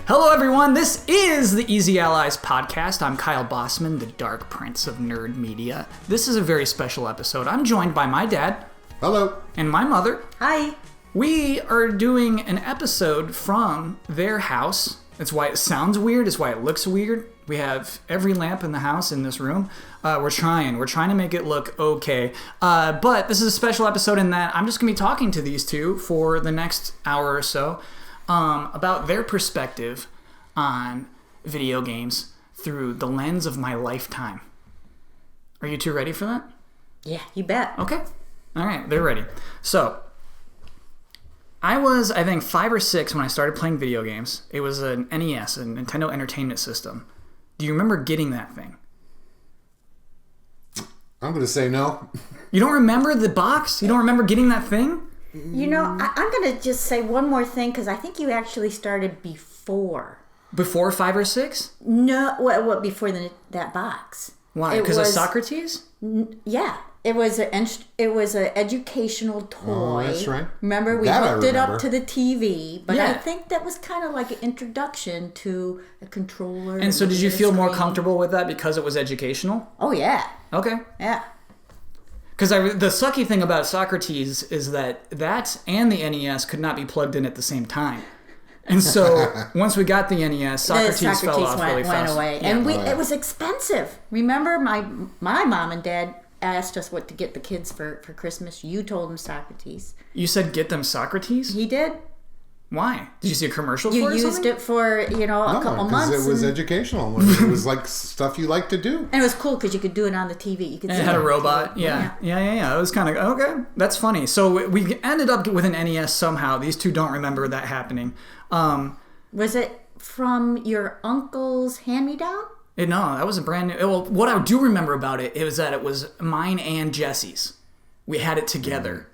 Hello, everyone. This is the EZA Podcast. I'm Kyle Bosman, the Dark Prince of Nerd Media. This is a very special episode. I'm joined by my dad. Hello. And my mother. Hi. We are doing an episode from their house. That's why it sounds weird. It's why it looks weird. We have every lamp in the house in this room. We're trying to make it look okay. But this is a special episode in that I'm just going to be talking to these two for the next hour or so about their perspective on video games through the lens of my lifetime. Are you two ready for that? Yeah, you bet. Okay. All right, they're ready. So, I was, I think, 5 or 6 when I started playing video games. It was an NES, a Nintendo Entertainment System. Do you remember getting that thing? I'm going to say no. You don't remember the box? You don't remember getting that thing? You know, I'm going to just say one more thing because I think you actually started before. Before 5 or 6? No, what before that box? Why? Because of Socrates? Yeah. It was an educational toy. Oh, that's right. Remember, we hooked it up to the TV, but yeah. I think that was kind of like an introduction to a controller. And so did you feel more comfortable with that because it was educational? Oh, yeah. Okay. Yeah. Because the sucky thing about Socrates is that and the NES could not be plugged in at the same time. And so once we got the NES, Socrates fell off really fast. Went away. Yeah. And it was expensive. Remember, my mom and dad asked us what to get the kids for Christmas. You told them Socrates. You said get them Socrates? He did. Why? Did you see a commercial for it? You used it for, a couple months. Because it was educational. It was like stuff you like to do. And it was cool because you could do it on the TV. You could. And it had a robot. Yeah. It was kind of, okay, that's funny. So we ended up with an NES somehow. These two don't remember that happening. Was it from your uncle's hand-me-down? No, that was a brand new... Well, what I do remember about it was that it was mine and Jesse's. We had it together.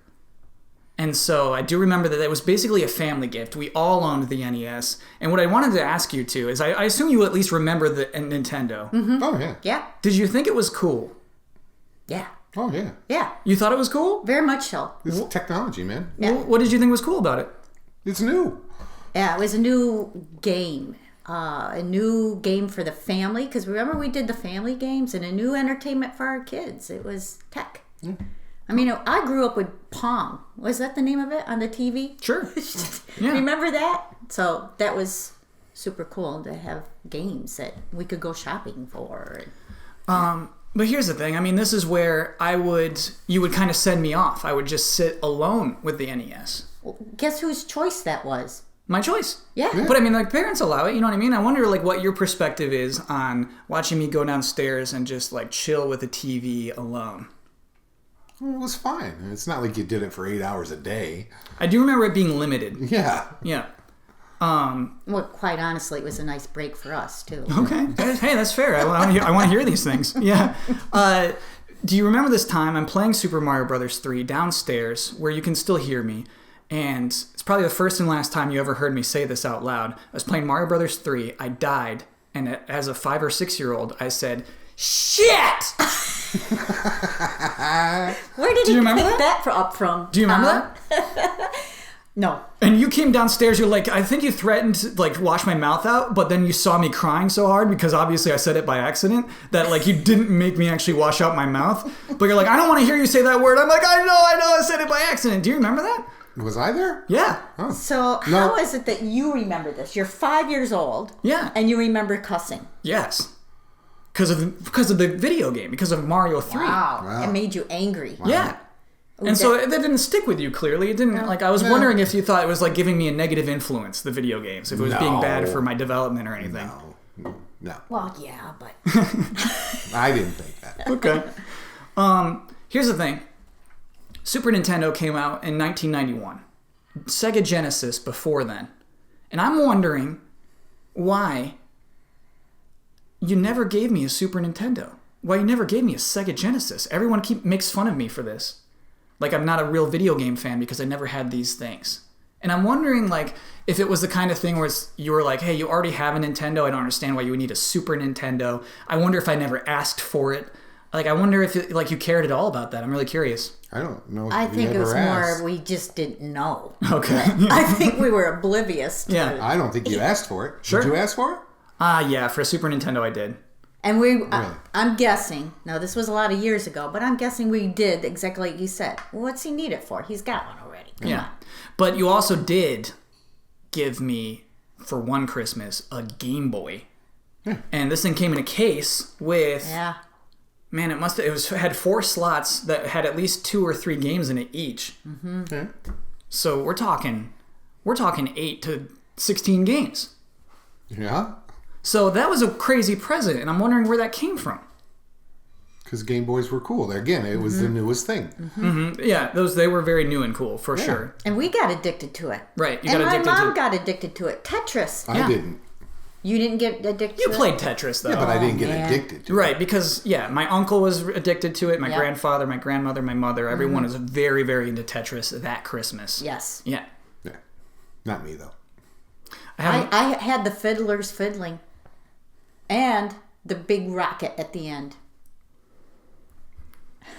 And so I do remember that it was basically a family gift. We all owned the NES. And what I wanted to ask you, too, is I assume you at least remember the Nintendo. Mm-hmm. Oh, yeah. Yeah. Did you think it was cool? Yeah. Oh, yeah. Yeah. You thought it was cool? Very much so. This is technology, man. Yeah. What did you think was cool about it? It's new. Yeah, it was a new game. A new game for the family. Because remember, we did the family games and a new entertainment for our kids. It was tech. Yeah. I mean, I grew up with Pong. Was that the name of it on the TV? Sure. Yeah. Remember that? So that was super cool to have games that we could go shopping for. But here's the thing. I mean, this is where you would kind of send me off. I would just sit alone with the NES. Well, guess whose choice that was? My choice. Yeah. But I mean, parents allow it, you know what I mean? I wonder what your perspective is on watching me go downstairs and just chill with the TV alone. Well, it was fine. It's not like you did it for 8 hours a day. I do remember it being limited. Yeah. Yeah. Well, quite honestly, it was a nice break for us, too. Okay. Hey, that's fair. I want to hear these things. Yeah. Do you remember this time I'm playing Super Mario Bros. 3 downstairs where you can still hear me? And it's probably the first and last time you ever heard me say this out loud. I was playing Mario Bros. 3. I died. And as a 5 or 6-year-old, I said, "Shit!" Where did you pick that up from? Do you remember that? No. And you came downstairs, you're like, I think you threatened to wash my mouth out, but then you saw me crying so hard because obviously I said it by accident that you didn't make me actually wash out my mouth. But you're like, I don't want to hear you say that word. I'm like, I know, I said it by accident. Do you remember that? Was I there? Yeah. Oh. So how is it that you remember this? You're 5 years old. Yeah. And you remember cussing. Yes. Because of the video game, because of Mario 3. Wow. It made you angry. Wow. Yeah. And so that didn't stick with you, clearly. It didn't, I was wondering if you thought it was giving me a negative influence, the video games, if it was being bad for my development or anything. No. Well, yeah, but... I didn't think that. Okay. Here's the thing. Super Nintendo came out in 1991. Sega Genesis before then. And I'm wondering why you never gave me a Super Nintendo. Why you never gave me a Sega Genesis. Everyone makes fun of me for this. I'm not a real video game fan because I never had these things. And I'm wondering, if it was the kind of thing where you were like, hey, you already have a Nintendo. I don't understand why you would need a Super Nintendo. I wonder if I never asked for it. Like, I wonder if you cared at all about that. I'm really curious. I don't know if I you think it ever was asked. more we just didn't know. Okay. I think we were oblivious to Yeah. it. I don't think you asked for it. Sure. Did you ask for it? Yeah, for Super Nintendo I did. And I'm guessing, now this was a lot of years ago, but I'm guessing we did exactly like you said. Well, what's he need it for? He's got one already. Come on. But you also did give me, for one Christmas, a Game Boy. Yeah. And this thing came in a case with... Yeah. Man, it had 4 slots that had at least 2 or 3 games in it each. Mm-hmm. Yeah. So we're talking 8 to 16 games. Yeah. So that was a crazy present, and I'm wondering where that came from. Because Game Boys were cool. Again, it was the newest thing. Mm-hmm. Yeah, they were very new and cool, for sure. And we got addicted to it. Right, And my mom got addicted to it. Tetris. I didn't. You didn't get addicted to You it? played Tetris, though. Yeah, but I didn't get man. addicted to it. Right, because, my uncle was addicted to it, my Yep. grandfather, my grandmother, my mother, everyone was very, very into Tetris that Christmas. Yes. Yeah. Yeah. Not me, though. I had the fiddlers fiddling and the big rocket at the end.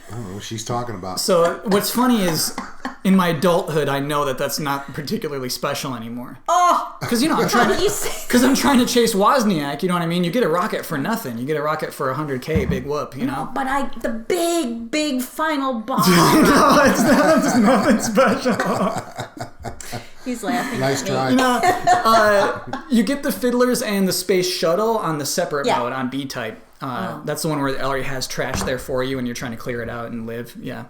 I don't know what she's talking about. So what's funny is, in my adulthood, I know that that's not particularly special anymore. Oh! Because, I'm trying What to... do you say? Because I'm trying to chase Wozniak, you know what I mean? You get a rocket for nothing. You get a rocket for 100K, big whoop, you know? But the big Final Bosman. No, it's nothing special. He's laughing Nice at me. try. You get the Fiddlers and the Space Shuttle on the separate Yeah. mode on B-Type. That's the one where it already has trash there for you and you're trying to clear it out and live. Yeah.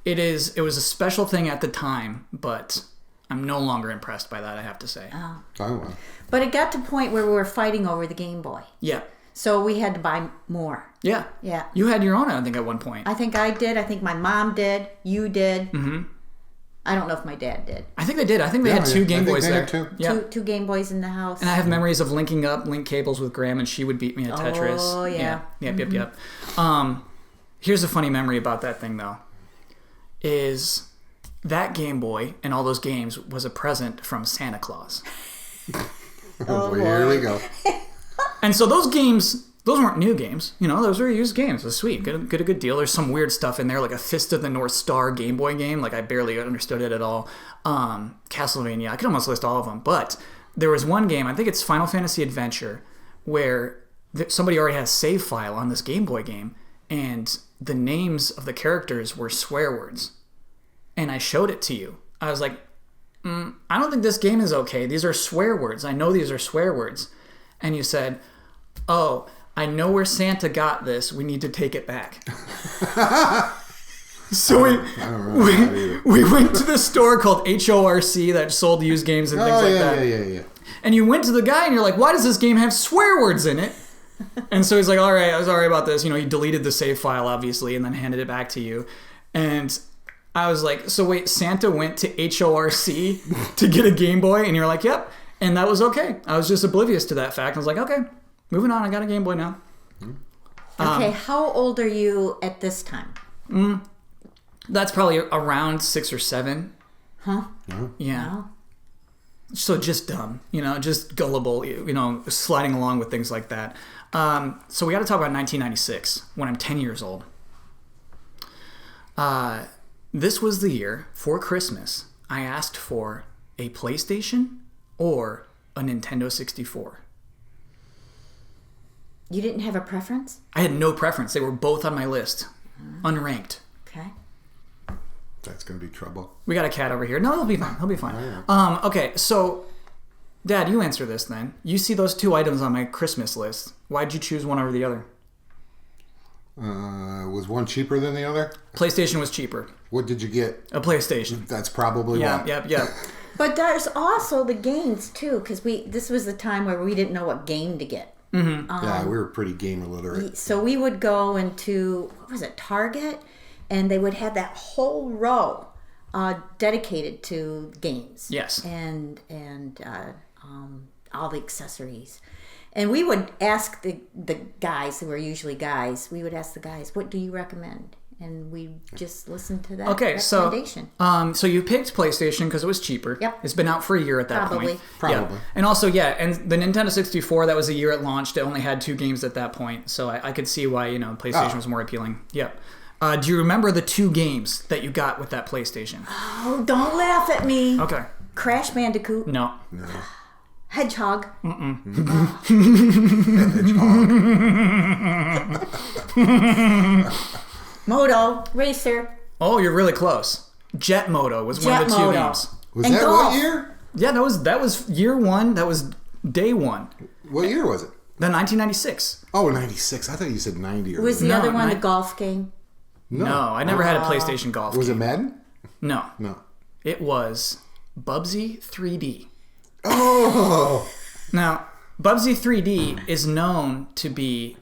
It was a special thing at the time, but I'm no longer impressed by that, I have to say. Oh, well. But it got to the point where we were fighting over the Game Boy. Yeah. So we had to buy more. Yeah. Yeah. You had your own, I think, at one point. I think I did. I think my mom did. You did. Mm-hmm. I don't know if my dad did. I think they did. I think they had 2 Game Boys there. Too. Yeah. Two Game Boys in the house. And I have memories of linking up link cables with Graham, and she would beat me at Tetris. Oh, yeah. Yep. Here's a funny memory about that thing, though. Is that Game Boy and all those games was a present from Santa Claus. Oh, boy, here we go. And so those games, those weren't new games. Those were used games. It was sweet. Get a good deal. There's some weird stuff in there, like a Fist of the North Star Game Boy game. Like, I barely understood it at all. Castlevania. I could almost list all of them. But there was one game, I think it's Final Fantasy Adventure, where somebody already has a save file on this Game Boy game, and the names of the characters were swear words. And I showed it to you. I was like, I don't think this game is okay. These are swear words. I know these are swear words. And you said, oh, I know where Santa got this. We need to take it back. So we went to this store called HORC that sold used games and things like that. Yeah. And you went to the guy and you're like, why does this game have swear words in it? And so he's like, all right, I'm sorry about this. He deleted the save file, obviously, and then handed it back to you. And I was like, so wait, Santa went to HORC to get a Game Boy? And you're like, yep. And that was okay. I was just oblivious to that fact. I was like, okay, moving on. I got a Game Boy now. Okay, how old are you at this time? That's probably around 6 or 7. Huh? Yeah. Wow. So just dumb, just gullible, sliding along with things like that. So we got to talk about 1996, when I'm 10 years old. This was the year, for Christmas, I asked for a PlayStation or a Nintendo 64. You didn't have a preference? I had no preference. They were both on my list, unranked. Okay. That's going to be trouble. We got a cat over here. No, he'll be fine. He'll be fine. Okay, so, Dad, you answer this then. You see those 2 items on my Christmas list. Why'd you choose one over the other? Was one cheaper than the other? PlayStation was cheaper. What did you get? A PlayStation. That's probably why. Yep. But there's also the games, too, because this was the time where we didn't know what game to get. Mm-hmm. Yeah, we were pretty game illiterate. So we would go into, Target? And they would have that whole row dedicated to games. Yes. And all the accessories. And we would ask the guys, who were usually guys, we would ask the guys, what do you recommend? and we just listened to that recommendation. So you picked PlayStation because it was cheaper. Yep. It's been out for a year at that point. Probably. Yeah. And also, and the Nintendo 64, that was the year it launched. It only had 2 games at that point, so I could see why PlayStation was more appealing. Yep. Do you remember the 2 games that you got with that PlayStation? Oh, don't laugh at me. Okay. Crash Bandicoot. No. Hedgehog. Moto Racer. Oh, you're really close. Jet Moto was one of the 2 games. Was that golf. what year? Yeah, that was year 1. That was day 1. What year was it? Then 1996. Oh, 96. I thought you said 90 or Was the other one the golf game? No, I never had a PlayStation golf Was game. it Madden? No. It was Bubsy 3D. Oh! Now, Bubsy 3D is known to be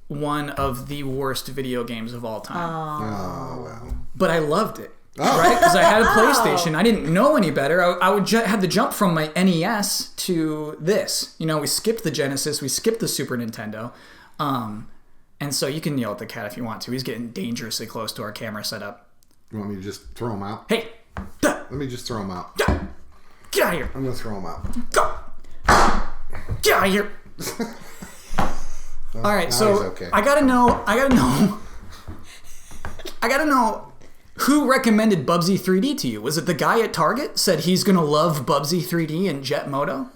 one of the worst video games of all time. Oh, wow. But I loved it. Right? Because I had a PlayStation. I didn't know any better. I would have to jump from my NES to this. We skipped the Genesis. We skipped the Super Nintendo. And so you can yell at the cat if you want to. He's getting dangerously close to our camera setup. You want me to just throw him out? Hey! Let me just throw him out. Get out of here! I'm going to throw him out. Go! Get out of here! All right, so okay. I gotta know who recommended Bubsy 3D to you. Was it the guy at Target said he's gonna love Bubsy 3D and Jet Moto?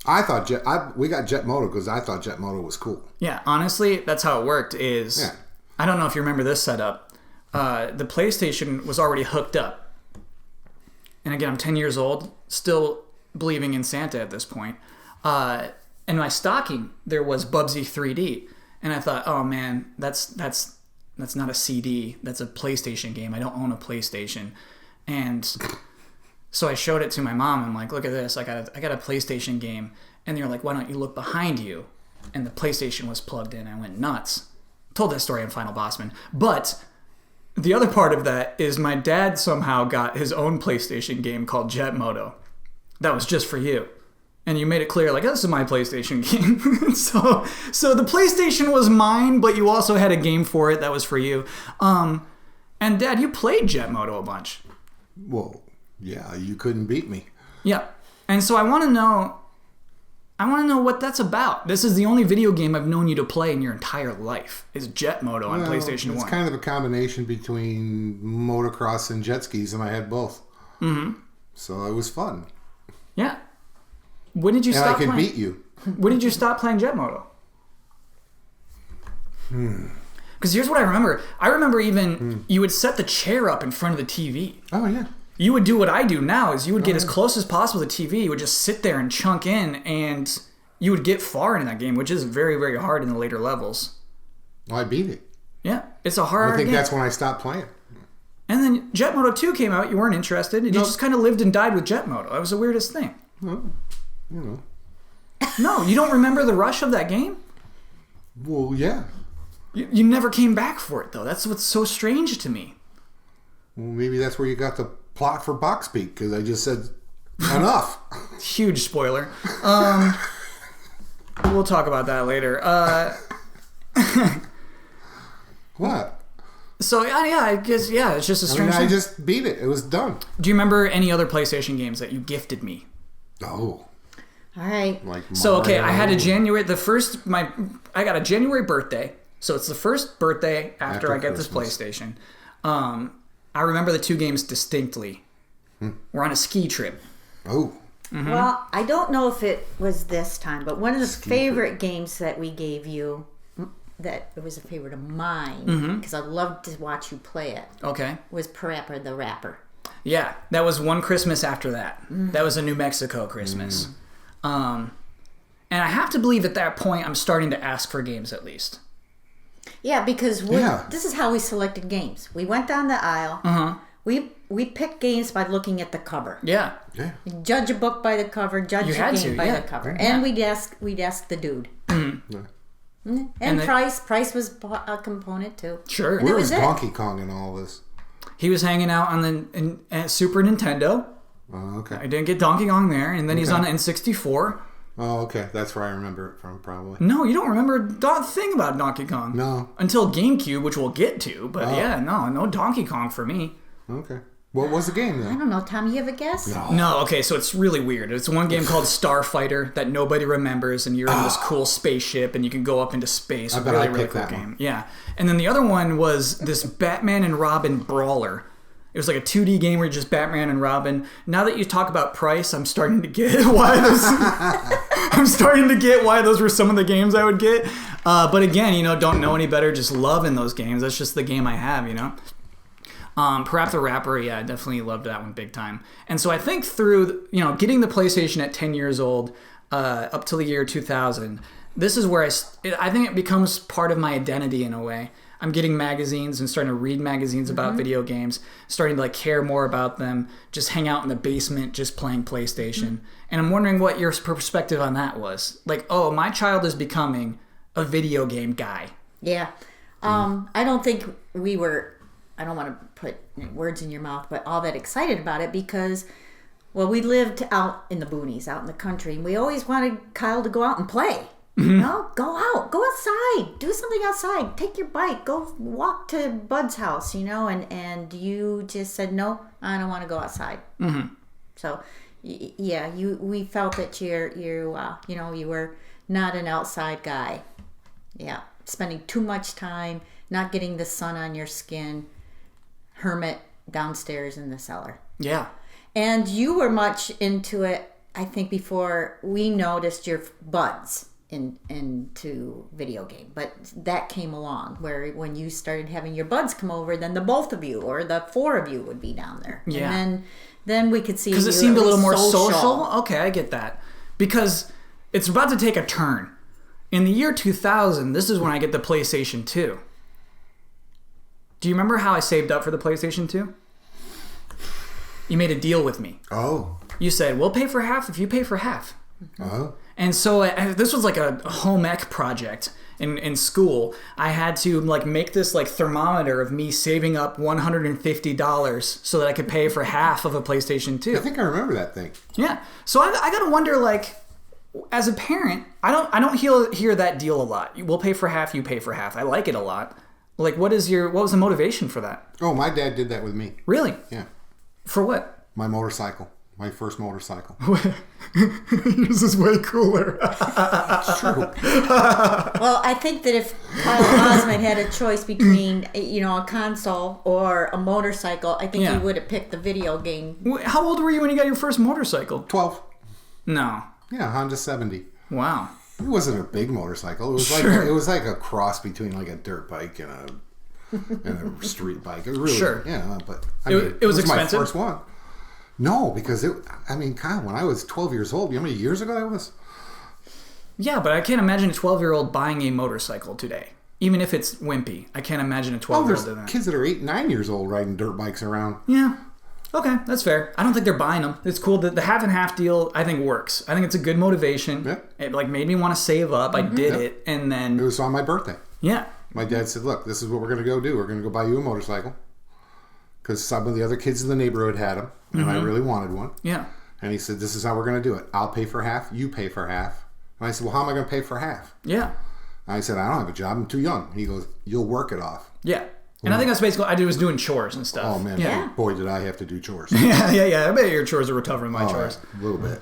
I thought we got Jet Moto because I thought Jet Moto was cool. Yeah, honestly, that's how it worked. I don't know if you remember this setup. The PlayStation was already hooked up, and again, I'm 10 years old, still believing in Santa at this point. In my stocking, there was Bubsy 3D, and I thought, oh man, that's not a CD, that's a PlayStation game. I don't own a PlayStation, and so I showed it to my mom. I'm like, look at this, I got a PlayStation game, and they're like, why don't you look behind you? And the PlayStation was plugged in. I went nuts. Told that story on Final Bosman, but the other part of that is my dad somehow got his own PlayStation game called Jet Moto. That was just for you. And you made it clear, like, this is my PlayStation game. so the PlayStation was mine, but you also had a game for it that was for you. And Dad, you played Jet Moto a bunch. Well, yeah, you couldn't beat me. Yeah. And so I want to know what that's about. This is the only video game I've known you to play in your entire life, is Jet Moto on PlayStation 1. It's kind of a combination between motocross and jet skis, and I had both. Mm-hmm. So it was fun. Yeah. When did you stop playing? And I could beat you. When did you stop playing Jet Moto? Because here's what I remember. I remember even you would set the chair up in front of the TV. Oh, yeah. You would do what I do now, is you would get as close as possible to the TV. You would just sit there and chunk in, and you would get far in that game, which is very, very hard in the later levels. Well, I beat it. Yeah, it's a hard game. I think that's when I stopped playing. And then Jet Moto 2 came out. You weren't interested. And you just kind of lived and died with Jet Moto. That was the weirdest thing. Well, you know. No, you don't remember the rush of that game? Well, yeah. You never came back for it, though. That's what's so strange to me. Well, maybe that's where you got the plot for Box Peak, because I just said enough. Huge spoiler. We'll talk about that later. What? So, yeah, I guess, it's just a strange thing. I just beat it. It was done. Do you remember any other PlayStation games that you gifted me? Oh. All right. Like so, okay, I had I got a January birthday. So it's the first birthday after I get this PlayStation. I remember the 2 games distinctly. We're on a ski trip. Oh. Mm-hmm. Well, I don't know if it was this time, but one of the favorite games that we gave you, that it was a favorite of mine, because I loved to watch you play it. Okay. Was Parappa the Rapper. Yeah, that was one Christmas after that. That was a New Mexico Christmas. And I have to believe at that point I'm starting to ask for games at least. Yeah, because this is how we selected games. We went down the aisle. We picked games by looking at the cover. Yeah. Judge a book by the cover. Judge a game by the cover. And we'd ask the dude. And price was a component too. Sure. Where was Donkey Kong in all this? He was hanging out on the Super Nintendo. Oh, okay. I didn't get Donkey Kong there, and then he's on N64. Oh, okay. That's where I remember it from, probably. No, you don't remember a thing about Donkey Kong. No. Until GameCube, which we'll get to. But no Donkey Kong for me. Okay. What was the game I then? don't know, Tom, you have a guess? No, okay, so it's really weird. It's one game called Starfighter that nobody remembers, and you're in this cool spaceship, and you can go up into space. I bet really, I really picked cool that game. one. Yeah. And then the other one was this Batman and Robin brawler. It was like a 2D game where you're just Batman and Robin. Now that you talk about price, I'm starting to get why those. I'm starting to get why those were some of the games I would get. But again, don't know any better. Just loving those games. That's just the game I have. Parappa the Rapper, yeah, I definitely loved that one big time. And so I think through getting the PlayStation at 10 years old, up till the year 2000, this is where I think it becomes part of my identity in a way. I'm getting magazines and starting to read magazines about video games, starting to care more about them, just hang out in the basement, just playing PlayStation. And I'm wondering what your perspective on that was. My child is becoming a video game guy. Yeah. I don't think we were, I don't want to put words in your mouth, but all that excited about it because, we lived out in the boonies, out in the country, and we always wanted Kyle to go out and play. Go out, go outside, do something outside, take your bike, go walk to Bud's house, and you just said, no, I don't want to go outside. So, we felt that you were not an outside guy. Yeah, spending too much time, not getting the sun on your skin, hermit downstairs in the cellar. Yeah. And you were much into it, I think, before we noticed your buds into video game, but that came along where when you started having your buds come over, then the both of you or the four of you would be down there. Yeah. And then we could see because it seemed a little more social. Okay, I get that, because it's about to take a turn. In the year 2000, this is when I get the PlayStation 2. Do you remember how I saved up for the PlayStation 2? You made a deal with me. Oh. You said, we'll pay for half if you pay for half. Oh. And so this was like a home ec project in school. I had to make this thermometer of me saving up $150 so that I could pay for half of a PlayStation 2. I think I remember that thing. Yeah. So I got to wonder, as a parent, I don't hear that deal a lot. We'll pay for half, you pay for half. I like it a lot. What was the motivation for that? Oh, my dad did that with me. Really? Yeah. For what? My motorcycle. My first motorcycle. Yours is way cooler. It's true. Well, I think that if Final Bosman had a choice between a console or a motorcycle, I think he would have picked the video game. How old were you when you got your first motorcycle? 12. No. Yeah, Honda 70. Wow. It wasn't a big motorcycle. It was it was like a cross between a dirt bike and a street bike. It was really but it was expensive. My first one. No, because Kyle, when I was 12 years old, you know how many years ago that was? Yeah, but I can't imagine a 12-year-old buying a motorcycle today. Even if it's wimpy. I can't imagine a 12-year-old doing that. Kids that are 8, 9 years old riding dirt bikes around. Yeah. Okay, that's fair. I don't think they're buying them. It's cool that the half and half deal, I think, works. I think it's a good motivation. Yeah. It made me want to save up. I did it, and then... It was on my birthday. Yeah. My dad said, look, this is what we're going to go do. We're going to go buy you a motorcycle. Because some of the other kids in the neighborhood had them, and I really wanted one. Yeah. And he said, this is how we're going to do it. I'll pay for half, you pay for half. And I said, well, how am I going to pay for half? Yeah. And I said, I don't have a job. I'm too young. He goes, you'll work it off. Yeah. And I think that's basically what I was doing chores and stuff. Oh, man. Boy, did I have to do chores. Yeah. I bet your chores were tougher than my chores. A little bit.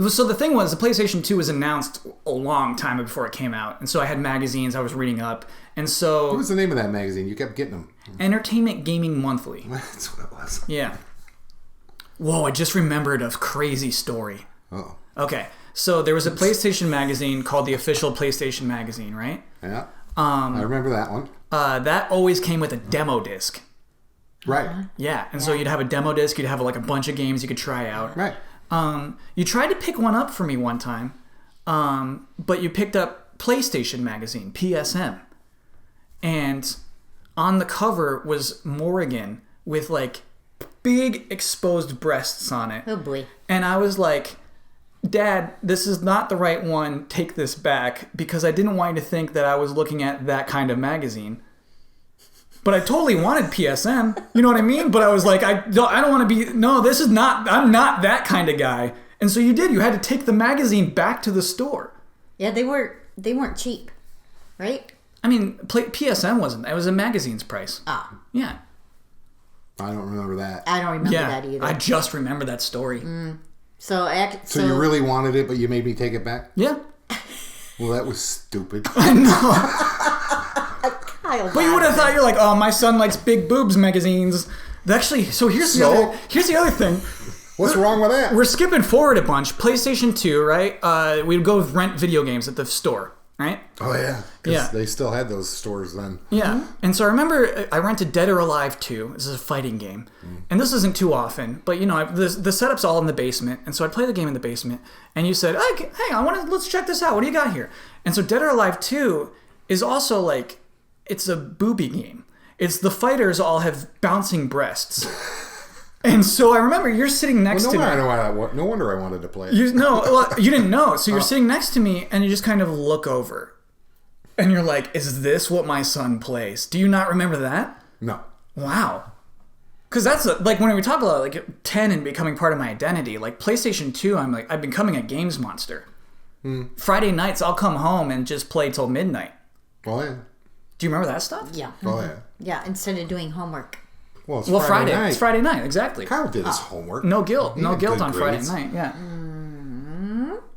So the thing was, the PlayStation 2 was announced a long time before it came out. And so I had magazines I was reading up. And so... What was the name of that magazine? You kept getting them. Entertainment Gaming Monthly. That's what it was. Yeah. Whoa, I just remembered a crazy story. Oh. Okay. So there was a PlayStation magazine called the Official PlayStation Magazine, right? Yeah. I remember that one. That always came with a demo disc. Right. Yeah. And so you'd have a demo disc. You'd have a bunch of games you could try out. Right. You tried to pick one up for me one time, but you picked up PlayStation Magazine, PSM. And on the cover was Morrigan with big exposed breasts on it. Oh boy. And I was like, Dad, this is not the right one. Take this back, because I didn't want you to think that I was looking at that kind of magazine. But I totally wanted PSM. You know what I mean? But I was like, I don't want to be... No, this is not... I'm not that kind of guy. And so you did. You had to take the magazine back to the store. Yeah, they weren't cheap, right? I mean, PSN wasn't. It was a magazine's price. Ah. Yeah. I don't remember that. I don't remember that either. I just remember that story. So you really wanted it, but you made me take it back? Yeah. Well, that was stupid. I know. Kyle But you would have thought, you're like, oh, my son likes big boobs magazines. Actually, so here's the other thing. What's wrong with that? We're skipping forward a bunch. PlayStation 2, right? We'd go rent video games at the store, right? Oh, yeah. Yeah. They still had those stores then. Yeah. And so I remember I rented Dead or Alive 2. This is a fighting game. And this isn't too often, but you know, the setup's all in the basement. And so I'd play the game in the basement. And you said, hey, let's check this out. What do you got here? And so Dead or Alive 2 is also like, it's a booby game. It's the fighters all have bouncing breasts. And so I remember you're sitting next to me. No wonder I wanted to play it. You didn't know. So you're sitting next to me and you just kind of look over. And you're like, is this what my son plays? Do you not remember that? No. Wow. Because that's like when we talk about like 10 and becoming part of my identity, like PlayStation 2, I'm becoming a games monster. Friday nights, I'll come home and just play till midnight. Oh, yeah. Do you remember that stuff? Yeah. Oh, yeah. Yeah, instead of doing homework. Well, Friday night. It's Friday night, exactly. Kyle did his homework. No guilt. No guilt on grades. Friday night, yeah.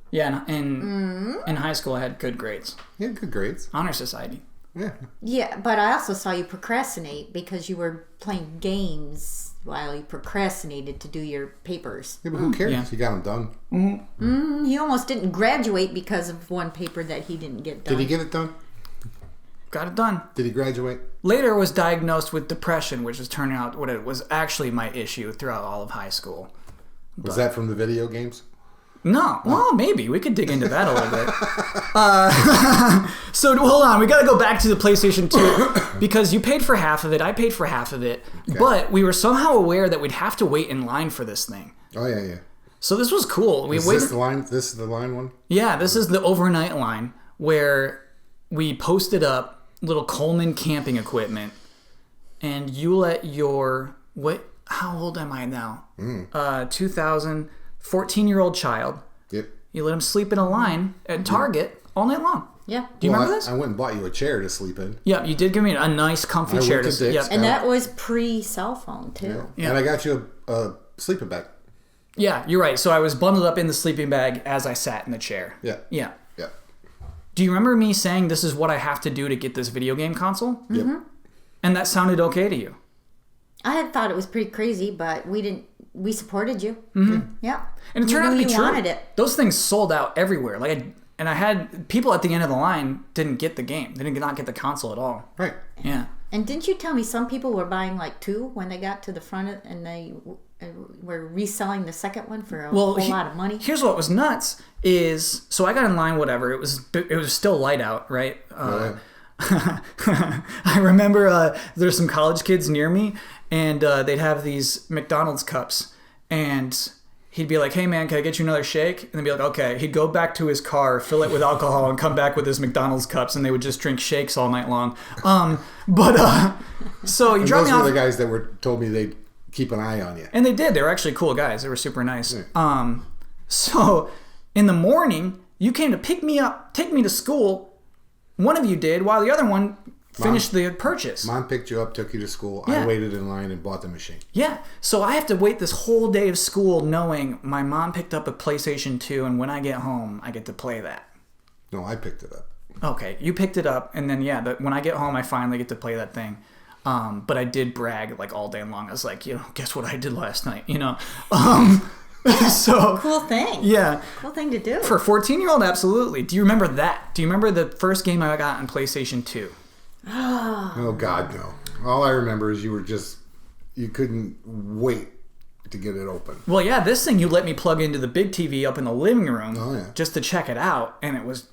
Yeah, in high school I had good grades. Yeah, good grades. Honor Society. Yeah. Yeah, but I also saw you procrastinate because you were playing games while you procrastinated to do your papers. Yeah, but who cares? Yeah. You got them done. He almost didn't graduate because of one paper that he didn't get done. Did he get it done? Got it done. Did he graduate? Later was diagnosed with depression, which was turning out what it was actually my issue throughout all of high school. Was that from the video games? No. Well, maybe. We could dig into that a little bit. So, hold on. We got to go back to the PlayStation 2 because you paid for half of it. I paid for half of it. Okay. But we were somehow aware that we'd have to wait in line for this thing. Oh, yeah, yeah. So this was cool. Is this the line? This is the line one? Yeah, this is the overnight line where we posted up little Coleman camping equipment and you let your... How old am I now? 14-year-old child. Yep. You let him sleep in a line at Target all night long. Yeah. Do you remember this? I went and bought you a chair to sleep in. Yeah, you did give me a nice, comfy chair to sleep. And that was pre-cell phone, too. Yeah. And I got you a sleeping bag. Yeah, you're right. So I was bundled up in the sleeping bag as I sat in the chair. Yeah. Yeah. Yeah. Do you remember me saying this is what I have to do to get this video game console? Yep. And that sounded okay to you? I had thought it was pretty crazy, but we supported you. Mm-hmm. Yeah. And it turned out to be true. You wanted it. Those things sold out everywhere. And I had people at the end of the line didn't get the game. They did not get the console at all. Right. Yeah. And didn't you tell me some people were buying like two when they got to the front and they were reselling the second one for a whole lot of money? Here's what was nuts is, so I got in line, whatever. It was still light out, right? I remember there's some college kids near me, and they'd have these McDonald's cups, and he'd be like, hey man, can I get you another shake? And they'd be like, okay. He'd go back to his car, fill it with alcohol, and come back with his McDonald's cups, and they would just drink shakes all night long. So you dropped me off. Those were the guys that told me they'd keep an eye on you. And they did. They were actually cool guys. They were super nice. Yeah. So in the morning, you came to pick me up, take me to school. One of you did, while the other one finished the purchase. Mom picked you up, took you to school. Yeah. I waited in line and bought the machine. Yeah. So I have to wait this whole day of school knowing my mom picked up a PlayStation 2, and when I get home, I get to play that. No, I picked it up. Okay. You picked it up, and then, when I get home, I finally get to play that thing. But I did brag, all day long. I was like, guess what I did last night, So cool thing. Yeah. Cool thing to do. For a 14-year-old, absolutely. Do you remember that? Do you remember the first game I got on PlayStation 2? Oh, God, no. All I remember is you couldn't wait to get it open. Well, yeah, this thing you let me plug into the big TV up in the living room just to check it out. And it was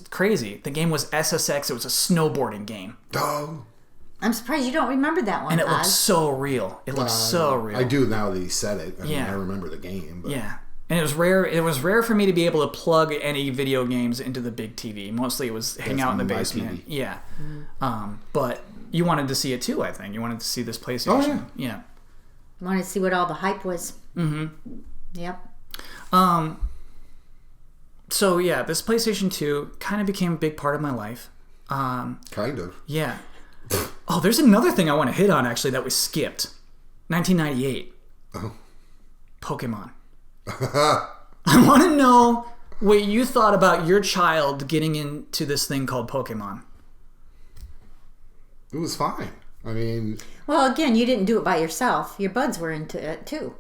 crazy. The game was SSX. It was a snowboarding game. Oh. I'm surprised you don't remember that one, and it looked so real. It looked so real. I do now that you said it. I mean, I remember the game. But. Yeah. And it was rare. It was rare for me to be able to plug any video games into the big TV. Mostly it was hang out in the basement. TV. Yeah. But you wanted to see it too, I think. You wanted to see this PlayStation. Oh, yeah. I wanted to see what all the hype was. Mm-hmm. Yep. So yeah, this PlayStation 2 kind of became a big part of my life. Kind of. Yeah. Oh, there's another thing I want to hit on actually that we skipped. 1998. Oh. Pokemon. I want to know what you thought about your child getting into this thing called Pokemon. It was fine. I mean... Well, again, you didn't do it by yourself. Your buds were into it, too.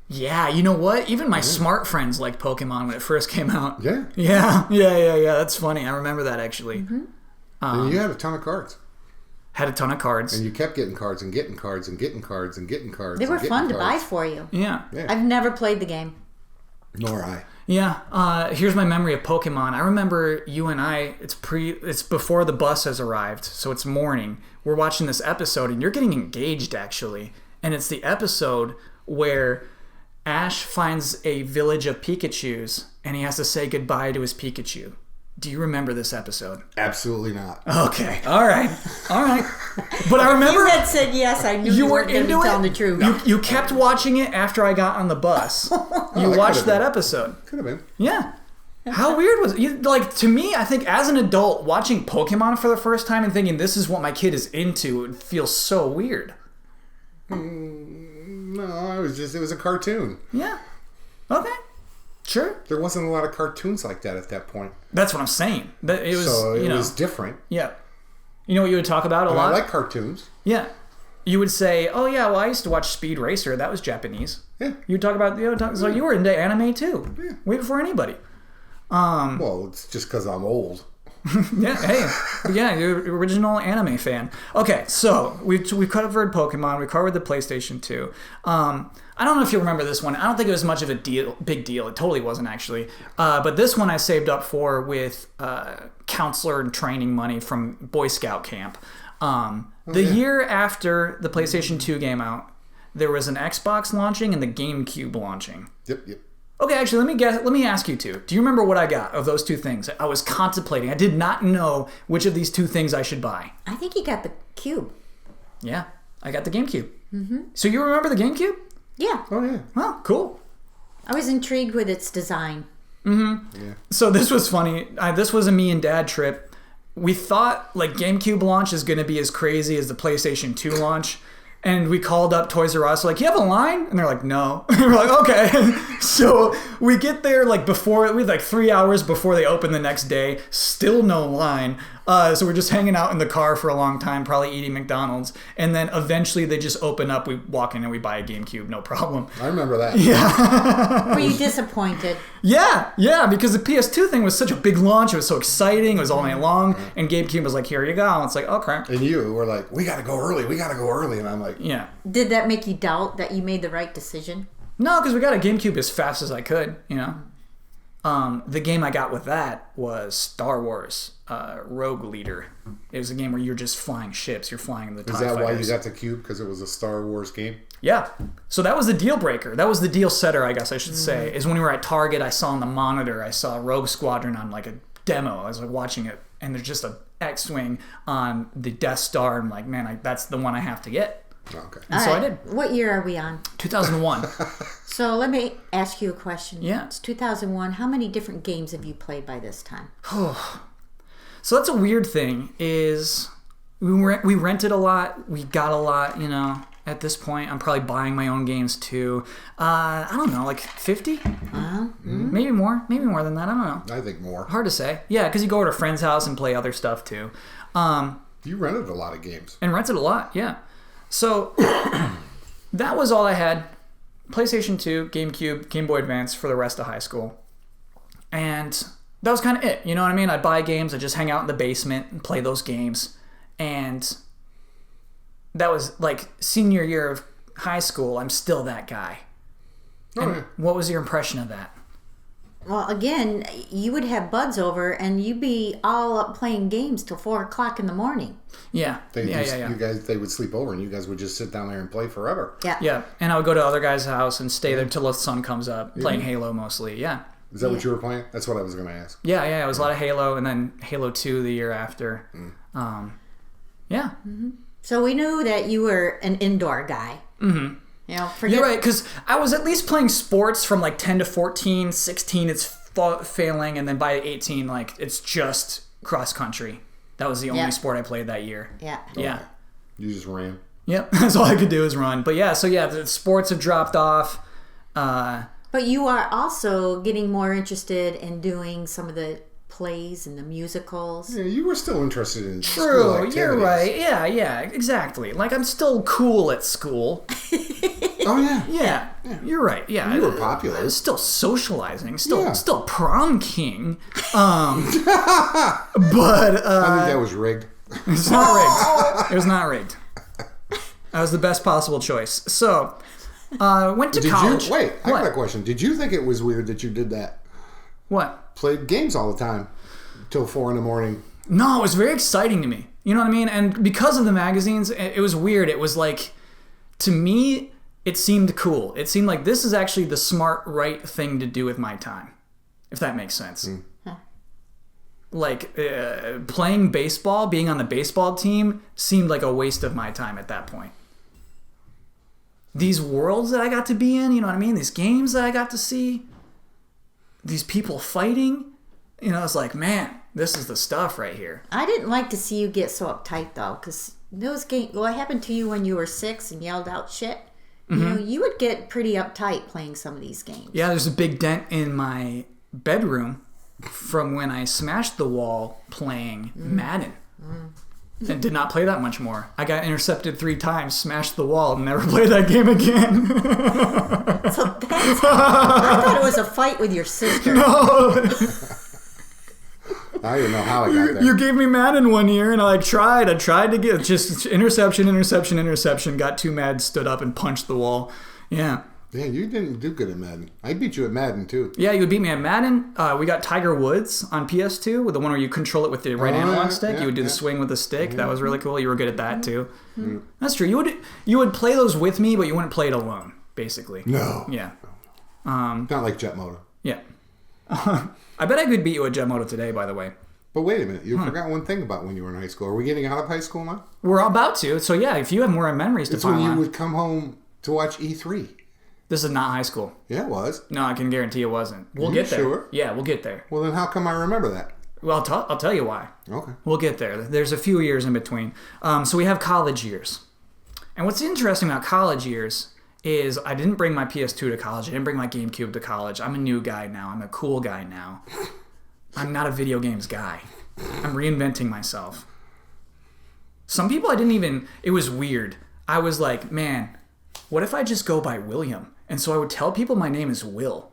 Yeah, you know what? Even my smart friends liked Pokemon when it first came out. Yeah. Yeah. That's funny. I remember that, actually. Mm-hmm. And you had a ton of cards. Had a ton of cards. And you kept getting cards and getting cards and getting cards and getting cards. They were fun to buy for you. Yeah. I've never played the game. Nor I. Yeah. Here's my memory of Pokemon. I remember you and I, it's before the bus has arrived, so it's morning. We're watching this episode, and you're getting engaged, actually. And it's the episode where Ash finds a village of Pikachus, and he has to say goodbye to his Pikachu. Do you remember this episode? Absolutely not. Okay. All right. But I remember... You had said yes, I knew you weren't going to be telling the truth. You kept watching it after I got on the bus. You watched that episode. Could have been. Yeah. How weird was it? Like, to me, I think as an adult, watching Pokemon for the first time and thinking this is what my kid is into, it feels so weird. No, it was a cartoon. Yeah. Okay. Sure. There wasn't a lot of cartoons like that at that point. That's what I'm saying. It was, it was different. Yeah. You know what you would talk about a lot? I like cartoons. Yeah. You would say, oh yeah, well I used to watch Speed Racer. That was Japanese. Yeah. You would talk about, so you were into anime too. Yeah. Way before anybody. Well, it's just because I'm old. Yeah, hey. Yeah, you're an original anime fan. Okay, so we covered Pokemon. We covered the PlayStation 2. I don't know if you remember this one. I don't think it was much of a big deal. It totally wasn't, actually. But this one I saved up for with counselor and training money from Boy Scout camp. The year after the PlayStation 2 came out, there was an Xbox launching and the GameCube launching. Yep. Okay, actually, let me ask you two. Do you remember what I got of those two things? I was contemplating. I did not know which of these two things I should buy. I think you got the Cube. Yeah, I got the GameCube. Mm-hmm. So you remember the GameCube? Yeah. Oh, yeah. Well, cool. I was intrigued with its design. Mm-hmm. Yeah. So this was funny. This was a me and Dad trip. We thought, like, GameCube launch is going to be as crazy as the PlayStation 2 launch. And we called up Toys R Us, like, you have a line? And they're like, no. And we're like, okay. So we get there, like, 3 hours before they open the next day. Still no line. So we're just hanging out in the car for a long time, probably eating McDonald's. And then eventually they just open up. We walk in and we buy a GameCube, no problem. I remember that. Yeah. Were you disappointed? Yeah, because the PS2 thing was such a big launch. It was so exciting. It was all night long. And GameCube was like, here you go. And it's like, okay. And you were like, we got to go early. And I'm like... Yeah. Did that make you doubt that you made the right decision? No, because we got a GameCube as fast as I could, you know. The game I got with that was Star Wars Rogue Leader. It was a game where you're just flying ships. You're flying the TIE fighters. Is that why you got the Cube? Because it was a Star Wars game? Yeah. So that was the deal breaker. That was the deal setter, I guess I should say. Is when we were at Target, I saw on the monitor, I saw Rogue Squadron on like a demo. I was like watching it, and there's just a X-Wing on the Death Star. I'm like, man, that's the one I have to get. Okay. And so I did. What year are we on? 2001. So let me ask you a question. Yeah. It's 2001. How many different games have you played by this time? So that's a weird thing, is we rented a lot, we got a lot, you know. At this point, I'm probably buying my own games too. I don't know, like 50? Maybe more than that, I don't know. I think more. Hard to say. Yeah, because you go to a friend's house and play other stuff too. You rented a lot of games. And rented a lot, yeah. So that was all I had. PlayStation 2, GameCube, Game Boy Advance for the rest of high school. And that was kind of it. You know what I mean? I'd buy games, I'd just hang out in the basement and play those games. And that was like senior year of high school. I'm still that guy. And what was your impression of that? Well, again, you would have buds over and you'd be all up playing games till 4 o'clock in the morning. Yeah. You guys, they would sleep over and you guys would just sit down there and play forever. Yeah. Yeah. And I would go to other guys' house and stay there till the sun comes up, playing Halo mostly. Yeah. Is that what you were playing? That's what I was going to ask. Yeah. It was a lot of Halo, and then Halo 2 the year after. Yeah. So we knew that you were an indoor guy. Mm-hmm. You know, forget... You're right, because I was at least playing sports from like 10 to 14, 16 it's failing, and then by 18, like, it's just cross country. That was the only sport I played that year. Yeah. Yeah. You just ran. Yep, that's all I could do is run. But yeah, so yeah, the sports have dropped off. But you are also getting more interested in doing some of the plays and the musicals. Yeah, you were still interested in school True, activities. you're right. Yeah, exactly. Like, I'm still cool at school. Oh, yeah. Yeah, you're right. Yeah, You were popular. I was still socializing, still prom king. But I think that was rigged. it's not rigged. It was not rigged. That was the best possible choice. So, went to college. I got a question. Did you think it was weird that you did that? What? Played games all the time till 4 a.m. No, it was very exciting to me. You know what I mean? And because of the magazines, it was weird. It was like, to me, it seemed cool. It seemed like this is actually the smart, right thing to do with my time, if that makes sense. Like, playing baseball, being on the baseball team, seemed like a waste of my time at that point. These worlds that I got to be in, you know what I mean? These games that I got to see, these people fighting, you know, it's like, man, this is the stuff right here. I didn't like to see you get so uptight, though, because those games, what happened to you when you were 6 and yelled out shit? You know, you would get pretty uptight playing some of these games. Yeah, there's a big dent in my bedroom from when I smashed the wall playing Madden. And did not play that much more. I got intercepted 3 times, smashed the wall, and never played that game again. So that's, I thought it was a fight with your sister. No. I didn't know how I got there. You gave me Madden one year, and I tried to get just interception, got too mad, stood up, and punched the wall. Yeah. Yeah, you didn't do good at Madden. I beat you at Madden, too. Yeah, you would beat me at Madden. We got Tiger Woods on PS2, with the one where you control it with the right analog stick. You would do the swing with the stick. That was really cool. You were good at that, too. That's true. You would play those with me, but you wouldn't play it alone, basically. No. Yeah. Not like Jet Moto. Yeah. I bet I could beat you at Jet Moto today, by the way. But wait a minute. You forgot one thing about when you were in high school. Are we getting out of high school now? We're about to. So, yeah, if you have more memories to It's pile when you on. would come home to watch E3. This is not high school. Yeah, it was. No, I can guarantee it wasn't. We'll You get there. sure? Yeah, we'll get there. Well, then how come I remember that? Well, I'll tell you why. Okay. We'll get there. There's a few years in between. So we have college years. And what's interesting about college years is I didn't bring my PS2 to college. I didn't bring my GameCube to college. I'm a new guy now. I'm a cool guy now. I'm not a video games guy. I'm reinventing myself. Some people it was weird. I was like, man, what if I just go by William? And so I would tell people my name is Will.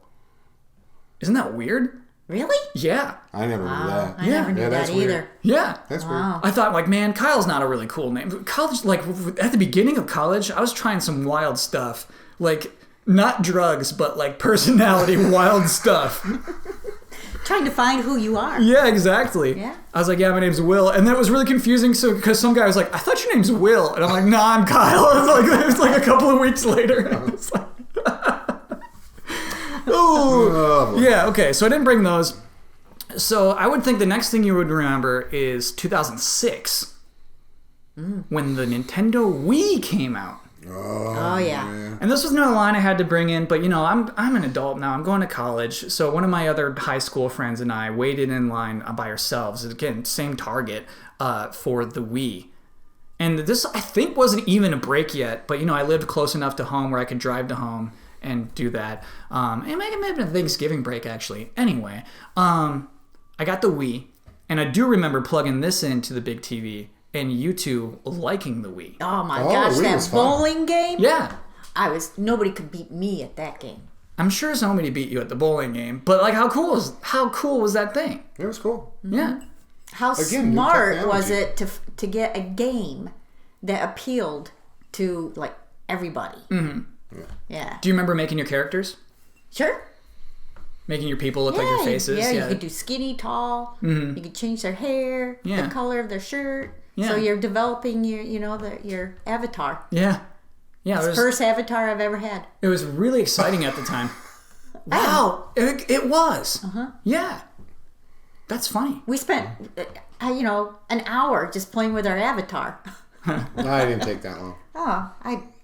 Isn't that weird? Really? Yeah. I never knew that. I never knew that that's either. weird. Yeah. That's Wow. I thought, like, man, Kyle's not a really cool name. College, like, at the beginning of college, I was trying some wild stuff. Like, not drugs, but, like, personality wild stuff. Trying to find who you are. Yeah, exactly. Yeah. I was like, yeah, my name's Will. And then it was really confusing because some guy was like, I thought your name's Will. And I'm like, nah, I'm Kyle. It was like a couple of weeks later. It's like, oh. Yeah, okay. So I didn't bring those. So I would think the next thing you would remember is 2006 when the Nintendo Wii came out. Oh, yeah. And this was another line I had to bring in, but you know, I'm an adult now. I'm going to college. So one of my other high school friends and I waited in line by ourselves. Again, same Target for the Wii. And this, I think, wasn't even a break yet. But you know, I lived close enough to home where I could drive to home and do that. And it may have been a Thanksgiving break, actually. Anyway, I got the Wii. And I do remember plugging this into the big TV. And you two liking the Wii. Oh my gosh, that bowling game? Yeah. Nobody could beat me at that game. I'm sure somebody beat you at the bowling game, but like how cool was that thing? It was cool. Yeah. How smart was it to get a game that appealed to like everybody? Mm-hmm. Yeah. Do you remember making your characters? Sure. Making your people look like your faces? Yeah, you could do skinny, tall. Mm-hmm. You could change their hair, the color of their shirt. Yeah. So you're developing your avatar. Yeah. Yeah. It's the first avatar I've ever had. It was really exciting at the time. Wow. It was. Uh-huh. Yeah. That's funny. We spent, an hour just playing with our avatar. I didn't take that long. Oh,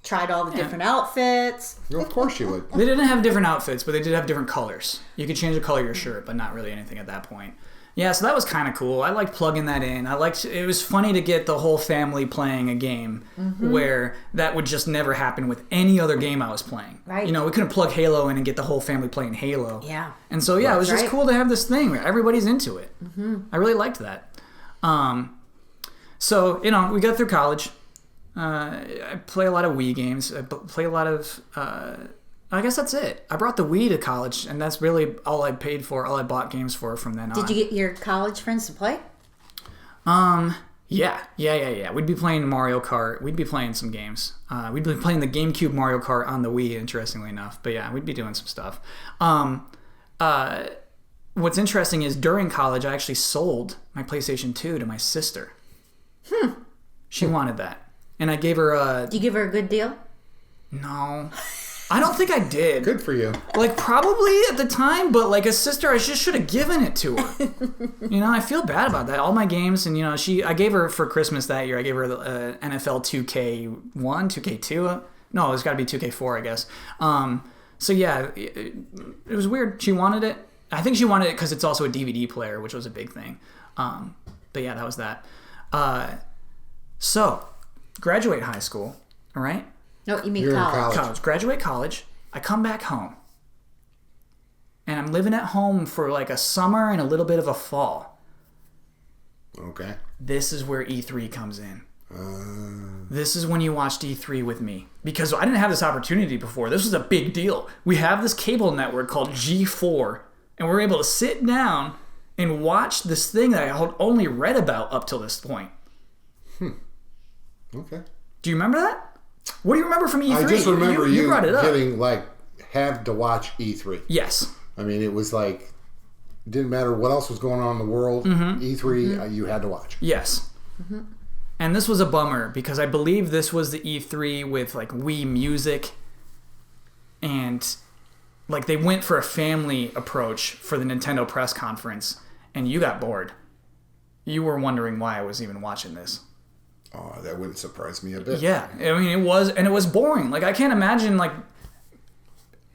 tried all the different outfits. Well, of course you would. They didn't have different outfits, but they did have different colors. You could change the color of your shirt, but not really anything at that point. Yeah, so that was kind of cool. I liked plugging that in. It was funny to get the whole family playing a game where that would just never happen with any other game I was playing. Right. You know, we couldn't plug Halo in and get the whole family playing Halo. Yeah. And so, yeah, it was just cool to have this thing where everybody's into it. I really liked that. So, you know, we got through college. I play a lot of Wii games. I play a lot of... I guess that's it. I brought the Wii to college, and that's really all I paid for, all I bought games for from then on. Did you get your college friends to play? Yeah. We'd be playing Mario Kart. We'd be playing some games. We'd be playing the GameCube Mario Kart on the Wii, interestingly enough. But yeah, we'd be doing some stuff. What's interesting is during college, I actually sold my PlayStation 2 to my sister. She wanted that. And I gave her a... Did you give her a good deal? No. I don't think I did. Good for you. Like, probably at the time, but like a sister, I just should have given it to her. You know, I feel bad about that. All my games, and you know, I gave her for Christmas that year, I gave her the NFL 2K1, 2K2. No, it's got to be 2K4, I guess. So yeah, it was weird. She wanted it. I think she wanted it because it's also a DVD player, which was a big thing. But yeah, that was that. So, graduate high school, all right? No, you mean college. Graduate college. I come back home. And I'm living at home for like a summer and a little bit of a fall. Okay. This is where E3 comes in. This is when you watched E3 with me. Because I didn't have this opportunity before. This was a big deal. We have this cable network called G4. And we're able to sit down and watch this thing that I had only read about up till this point. Okay. Do you remember that? What do you remember from E3? I just remember you brought it up. getting, like, had to watch E3. Yes. I mean, it was like, didn't matter what else was going on in the world, E3, you had to watch. Yes. And this was a bummer because I believe this was the E3 with, like, Wii Music. And, like, they went for a family approach for the Nintendo press conference. And you got bored. You were wondering why I was even watching this. Oh, that wouldn't surprise me a bit. Yeah, I mean, it was boring. Like, I can't imagine, like,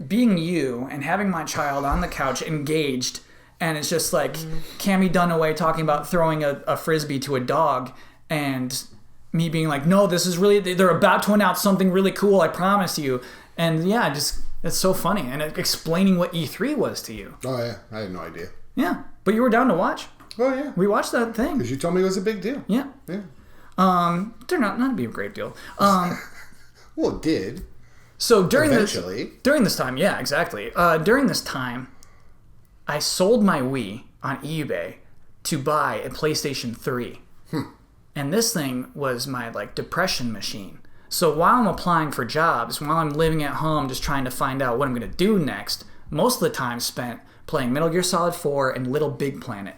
being you and having my child on the couch engaged, and it's just, like, Cammie Dunaway talking about throwing a Frisbee to a dog, and me being like, no, this is really, they're about to announce something really cool, I promise you. And, yeah, just, it's so funny. And explaining what E3 was to you. Oh, yeah, I had no idea. Yeah, but you were down to watch. Oh, yeah. We watched that thing. Because you told me it was a big deal. Yeah. Yeah. Turned out not to be a great deal. Well, it did. So during this time, yeah, exactly. During this time, I sold my Wii on eBay to buy a PlayStation 3. And this thing was my, like, depression machine. So while I'm applying for jobs, while I'm living at home just trying to find out what I'm going to do next, most of the time spent playing Metal Gear Solid 4 and Little Big Planet.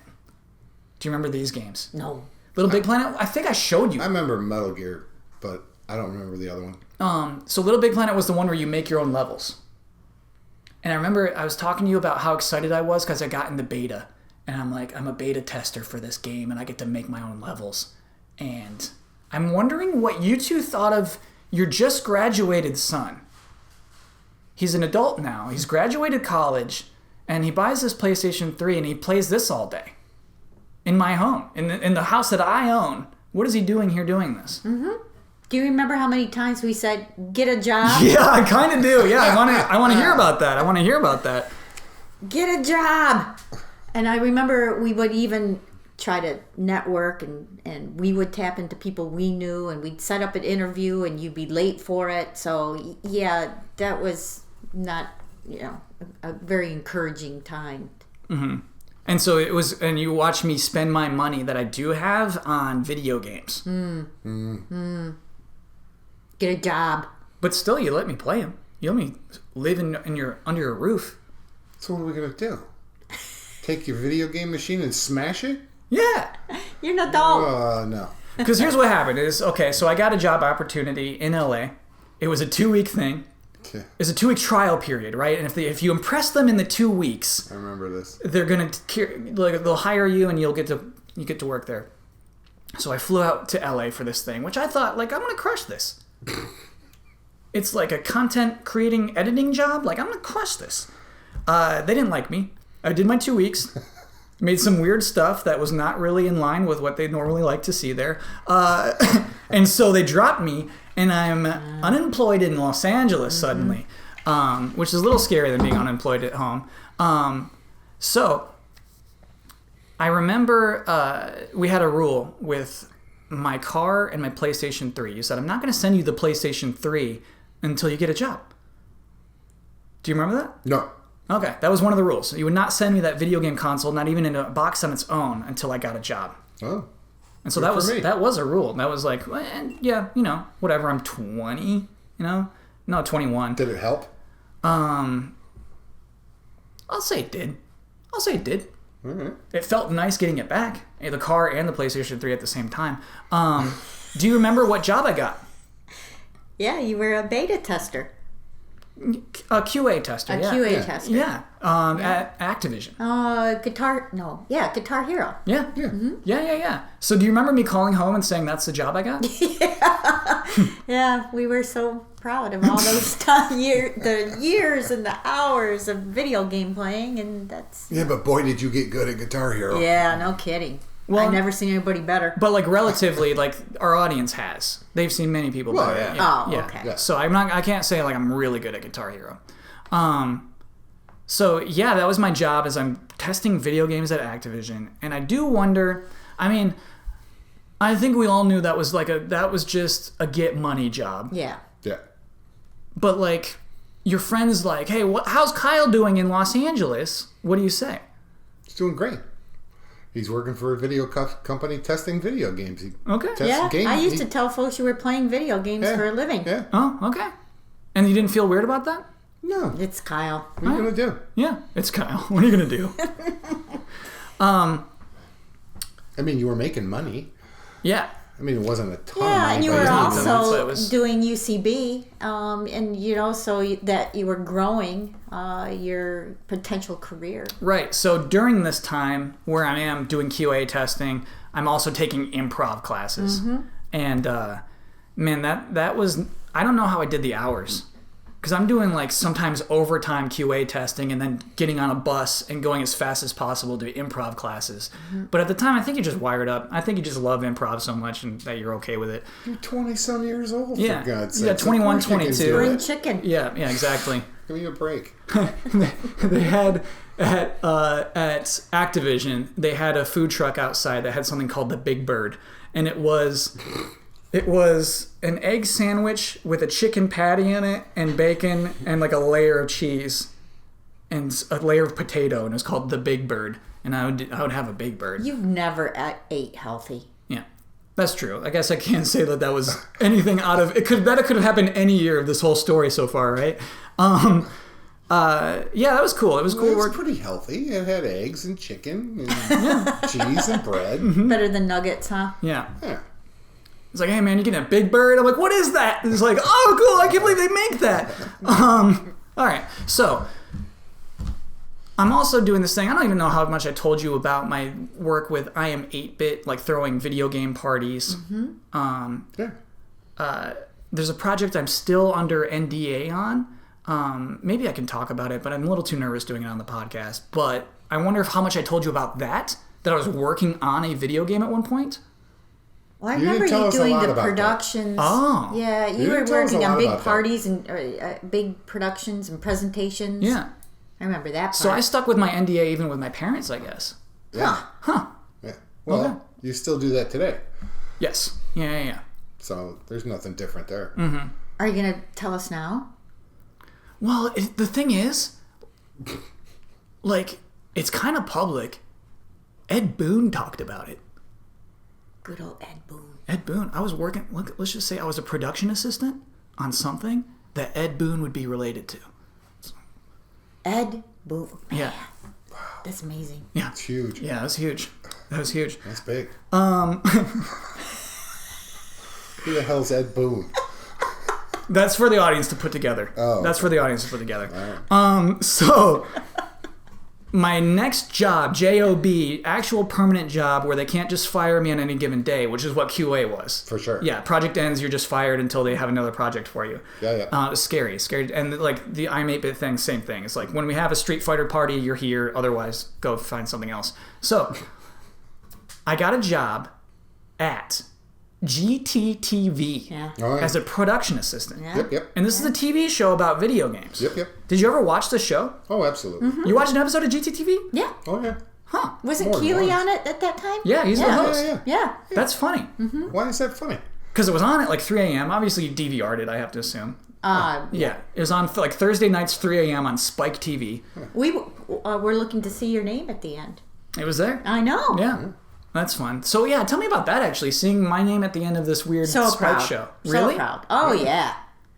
Do you remember these games? No. Little Big Planet? I think I showed you. I remember Metal Gear, but I don't remember the other one. So Little Big Planet was the one where you make your own levels. And I remember I was talking to you about how excited I was because I got in the beta. And I'm like, I'm a beta tester for this game and I get to make my own levels. And I'm wondering what you two thought of your just graduated son. He's an adult now. He's graduated college and he buys this PlayStation 3 and he plays this all day. In my home, in the house that I own. What is he doing here doing this? Do you remember how many times we said, get a job? Yeah, I kind of do. Yeah, I want to hear about that. Get a job. And I remember we would even try to network and we would tap into people we knew and we'd set up an interview and you'd be late for it. So, yeah, that was not, a very encouraging time. And so it was, and you watch me spend my money that I do have on video games. Get a job. But still, you let me play them. You let me live under your roof. So what are we going to do? Take your video game machine and smash it? Yeah. You're an adult. No. Because here's what happened is, okay, so I got a job opportunity in LA. It was a 2-week thing. Okay. It's a 2-week trial period, right? And if you impress them in the 2 weeks, I remember this. They're gonna they'll hire you and you get to work there. So I flew out to LA for this thing, which I thought, like, I'm gonna crush this. it's like a content creating editing job. Like, I'm going to crush this. They didn't like me. I did my 2 weeks. Made some weird stuff that was not really in line with what they normally like to see there. And so they dropped me, and I'm unemployed in Los Angeles suddenly, which is a little scarier than being unemployed at home. So I remember we had a rule with my car and my PlayStation 3. You said, I'm not going to send you the PlayStation 3 until you get a job. Do you remember that? No. Okay, that was one of the rules. You would not send me that video game console, not even in a box on its own, until I got a job. Oh. And so that was a rule. That was like, well, yeah, whatever. I'm 20, no, 21. Did it help? I'll say it did. Mm-hmm. It felt nice getting it back, the car and the PlayStation 3 at the same time. Do you remember what job I got? Yeah, you were a beta tester. A QA tester. QA tester. Yeah. At Activision. Guitar Hero. Yeah. Mm-hmm. Yeah. So do you remember me calling home and saying that's the job I got? Yeah, we were so proud of all those the years and the hours of video game playing, and that's... Yeah, but boy, did you get good at Guitar Hero. Yeah, no kidding. Well, I've never seen anybody better. But like relatively, like our audience has. They've seen many people play it. Okay. Yeah. So I can't say like I'm really good at Guitar Hero. So yeah, that was my job, as I'm testing video games at Activision. And I do wonder, I mean, I think we all knew that was just a get money job. Yeah. Yeah. But like your friend's like, hey, how's Kyle doing in Los Angeles? What do you say? He's doing great. He's working for a video company testing video games. He Yeah, games. I used to tell folks you were playing video games for a living. Yeah. Oh, okay. And you didn't feel weird about that? No. It's Kyle. What are you going to do? Yeah, it's Kyle. What are you going to do? I mean, you were making money. Yeah. I mean, it wasn't a ton of Yeah, money. and you but were it also was- doing UCB, and so that you were growing your potential career. Right. So during this time where I am doing QA testing, I'm also taking improv classes. Mm-hmm. And man, that was, I don't know how I did the hours. Because I'm doing like sometimes overtime QA testing and then getting on a bus and going as fast as possible to improv classes. Mm-hmm. But at the time, I think you just wired up. I think you just love improv so much and that you're okay with it. You're 20-some years old, Yeah. for God's sake. Yeah, 21, 22. Spring chicken. Yeah, exactly. Give me a break. They had at Activision, they had a food truck outside that had something called the Big Bird. And it was an egg sandwich with a chicken patty in it and bacon and like a layer of cheese and a layer of potato, and it was called the Big Bird. And I would have a Big Bird. You've never ate healthy. Yeah, that's true. I guess I can't say that was anything out of it. Could have happened any year of this whole story so far, right? Yeah, that was cool. It was cool. It was pretty healthy. It had eggs and chicken and cheese and bread. Better than nuggets, huh? Yeah. Yeah. It's like, hey man, you getting a Big Bird? I'm like, what is that? And it's like, oh cool, I can't believe they make that. All right, so I'm also doing this thing. I don't even know how much I told you about my work with I Am 8-Bit, like throwing video game parties. Yeah. There's a project I'm still under NDA on. Maybe I can talk about it, but I'm a little too nervous doing it on the podcast. But I wonder how much I told you about that I was working on a video game at one point. Well, I remember you doing the productions. Oh. Yeah, you were working on big parties and big productions and presentations. Yeah. I remember that part. So I stuck with my NDA even with my parents, I guess. Yeah. Huh. Yeah. Well, Okay. you still do that today. Yes. Yeah. So there's nothing different there. Mm-hmm. Are you going to tell us now? Well, the thing is, like, it's kind of public. Ed Boon talked about it. Good old Ed Boon. Ed Boon. I was working, let's just say I was a production assistant on something that Ed Boon would be related to. Ed Boon. Man, Yeah. that's amazing. Yeah. It's huge. Yeah, that was huge. That's big. Um, Who the hell's Ed Boon? That's for the audience to put together. Oh, That's for the audience to put together. All right. So my next job, J-O-B, actual permanent job where they can't just fire me on any given day, which is what QA was. For sure. Yeah, project ends, you're just fired until they have another project for you. Yeah. It was scary. And like the I'm 8-bit thing, same thing. It's like when we have a Street Fighter party, you're here. Otherwise, go find something else. So I got a job at GTTV as a production assistant. Yeah. Yep. And this is a TV show about video games. Yep. Did you ever watch the show? Oh, absolutely. You watched an episode of GTTV? Yeah. Oh, yeah. Huh. Wasn't More than Keely once. on it at that time? Yeah, he's the host. Yeah. That's funny. Why is that funny? Because it was on at like 3 a.m. Obviously, you DVR'd it, I have to assume. Yeah. It was on like Thursday nights, 3 a.m. on Spike TV. We were looking to see your name at the end. It was there. I know. Yeah. That's fun. So, yeah, tell me about that, actually, seeing my name at the end of this weird So Spike proud. show. So Really? proud. Oh, yeah.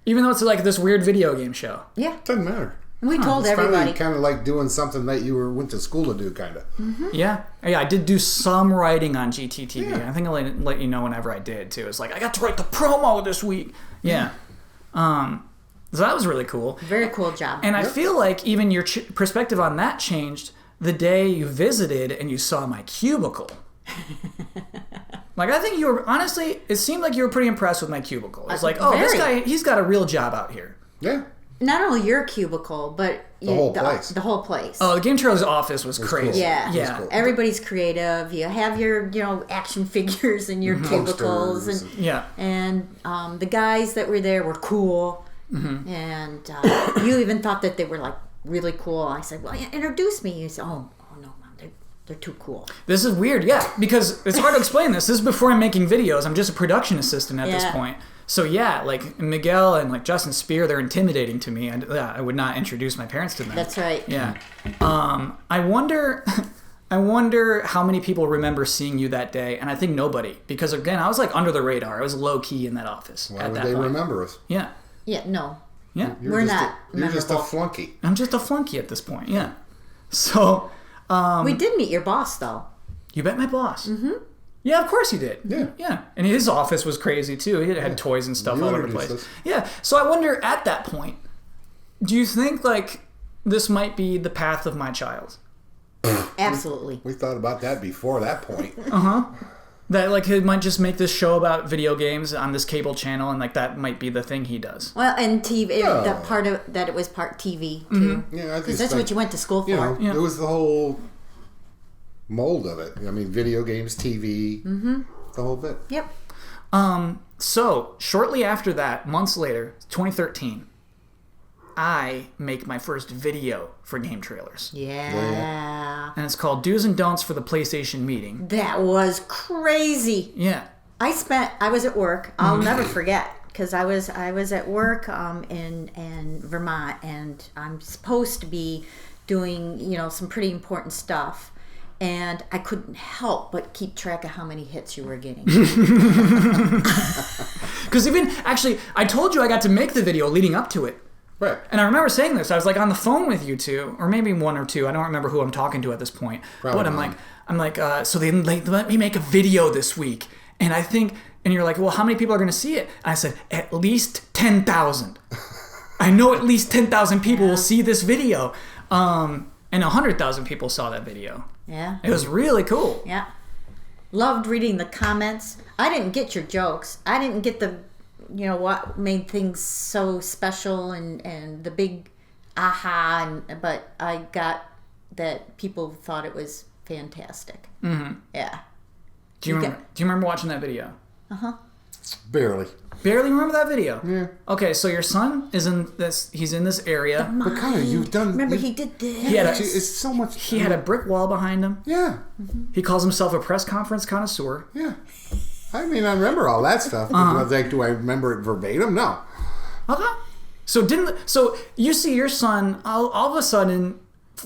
Even though it's like this weird video game show. Yeah. Doesn't matter. And we told It's everybody. kind of like doing something that you went to school to do, kind of. Yeah. I did do some writing on GTTV. Yeah. I think I'll let you know whenever I did, too. It's like, I got to write the promo this week. Yeah. So that was really cool. Very cool job. And I feel like even your perspective on that changed the day you visited and you saw my cubicle. Like, I think you were, honestly, it seemed like you were pretty impressed with my cubicle. It's like, oh, this guy, he's got a real job out here. Yeah. Not only your cubicle, but whole place. The whole place. Oh, the GameTrailers office was crazy. cool. Yeah. Yeah. Cool. Everybody's creative. You have your, action figures and your cubicles. Posters. Yeah. And the guys that were there were cool. And you even thought that they were, like, really cool. I said, well, introduce me. You said, oh no, Mom, they're too cool. This is weird, yeah, because it's hard to explain this. This is before I'm making videos. I'm just a production assistant at this point. So yeah, like Miguel and like Justin Spear, they're intimidating to me. I would not introduce my parents to them. That's right. Yeah. I wonder how many people remember seeing you that day, and I think nobody, because again, I was like under the radar. I was low key in that office Why at would that they point. remember us? Yeah. Yeah, no. Yeah. We're not You're just a memorable. flunky. I'm just a flunky at this point. Yeah. So We did meet your boss, though. you bet my boss. Mm-hmm. Yeah, of course you did. Yeah. Yeah. And his office was crazy too. He had toys and stuff You all over the introduced place. us. Yeah. So I wonder at that point, do you think like this might be the path of my child? Absolutely. We thought about that before that point. That like he might just make this show about video games on this cable channel, and like that might be the thing he does. Well, and TV, No. that part of that it was part TV too, Yeah, I because just that's think, what you went to school for. Yeah. It was the whole mold of it. I mean, video games, TV, the whole bit. Yep. So shortly after that, months later, 2013, I make my first video for GameTrailers. Yeah. And it's called Do's and Don'ts for the PlayStation Meeting. That was crazy. Yeah. I was at work. I'll never forget because I was at work in Vermont, and I'm supposed to be doing some pretty important stuff, and I couldn't help but keep track of how many hits you were getting. Because even, actually, I told you I got to make the video leading up to it. Right. And I remember saying this. I was like on the phone with you two, or maybe one or two. I don't remember who I'm talking to at this point. Probably But not. I'm like, so they let me make a video this week. And I think, and you're like, well, how many people are going to see it? And I said, at least 10,000. I know at least 10,000 people will see this video. And 100,000 people saw that video. Yeah. It was really cool. Yeah. Loved reading the comments. I didn't get your jokes. I didn't get the, what made things so special and the big aha. But I got that people thought it was fantastic. Mm-hmm. Yeah. Do you remember watching that video? Barely. Barely remember that video? Yeah. Okay, so your son is in this, he's in this area. But kind of, you've done. Remember, he did this. He had a, It's so much. he had a brick wall behind him. Yeah. He calls himself a press conference connoisseur. Yeah. I mean, I remember all that stuff. But like, do I remember it verbatim? No. Okay. So you see your son all of a sudden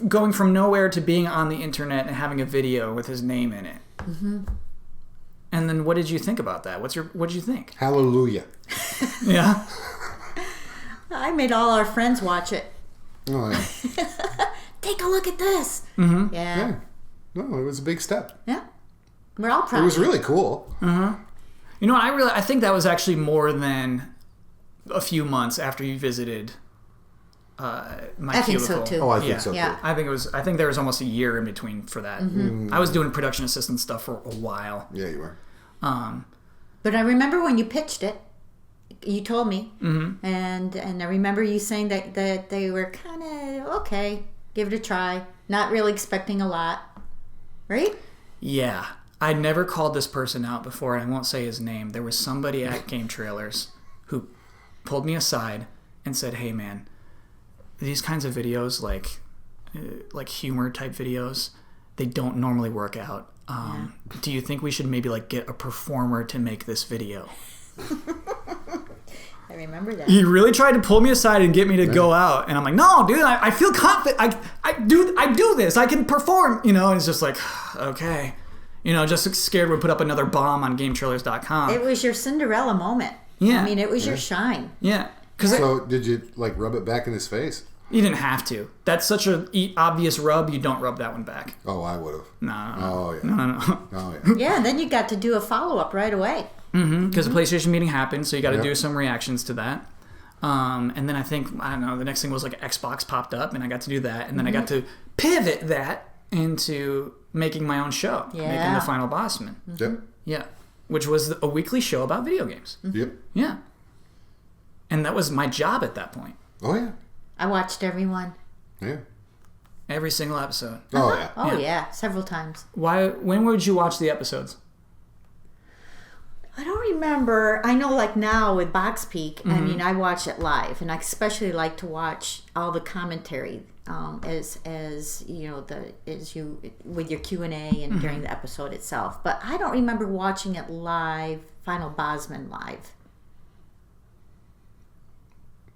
going from nowhere to being on the internet and having a video with his name in it. Mm-hmm. And then what did you think about that? What did you think? Hallelujah. Yeah. I made all our friends watch it. Oh, yeah. Take a look at this. Mm-hmm. Yeah. Yeah. No, it was a big step. Yeah. We're all proud. It was of you. really cool. You know what? I think that was actually more than a few months after you visited my I think cubicle. so too. Oh, I think so Yeah. too. I think there was almost a year in between for that. I was doing production assistant stuff for a while. Yeah, you were. But I remember when you pitched it, you told me, and I remember you saying that they were kind of okay, give it a try, not really expecting a lot, right? Yeah. I'd never called this person out before, and I won't say his name. There was somebody at GameTrailers who pulled me aside and said, "Hey, man, these kinds of videos, like humor type videos, they don't normally work out. Do you think we should maybe like get a performer to make this video?" I remember that. He really tried to pull me aside and get me to go out, and I'm like, "No, dude, I feel confident. I do this. I can perform." And it's just like, okay. Just scared we'd put up another bomb on GameTrailers.com. It was your Cinderella moment. Yeah. I mean, it was your shine. Yeah. So did you like rub it back in his face? You didn't have to. That's such a obvious rub. You don't rub that one back. Oh, I would have. No. Oh yeah. No. Oh yeah. Yeah, and then you got to do a follow-up right away. Because the PlayStation meeting happened, so you got to do some reactions to that. And then the next thing was like Xbox popped up, and I got to do that. And then I got to pivot that into making my own show, making the Final Bosman. Yep. Yeah. Which was a weekly show about video games. Yep. Yeah. And that was my job at that point. Oh yeah. I watched everyone. Yeah. Every single episode. Oh yeah. Oh yeah, several times. When would you watch the episodes? I don't remember. I know, like now with Box Peak, I mean, I watch it live, and I especially like to watch all the commentary as you with your Q&A and during the episode itself. But I don't remember watching it live, Final Bosman live,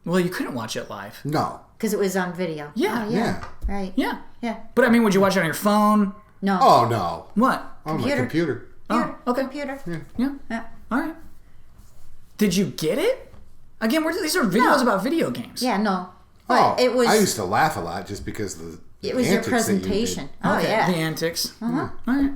Well, you couldn't watch it live. No. because it was on video. Yeah. Oh, Yeah. Right. Yeah. Yeah. But I mean, would you watch it on your phone? No. Oh no. What? On my computer. Oh, okay. Computer. Yeah. Yeah. All right. Did you get it? Again, these are videos about video games. Yeah. No. But it was. I used to laugh a lot just because of the It was your antics that you did. presentation. Oh Okay, yeah. the antics. All right.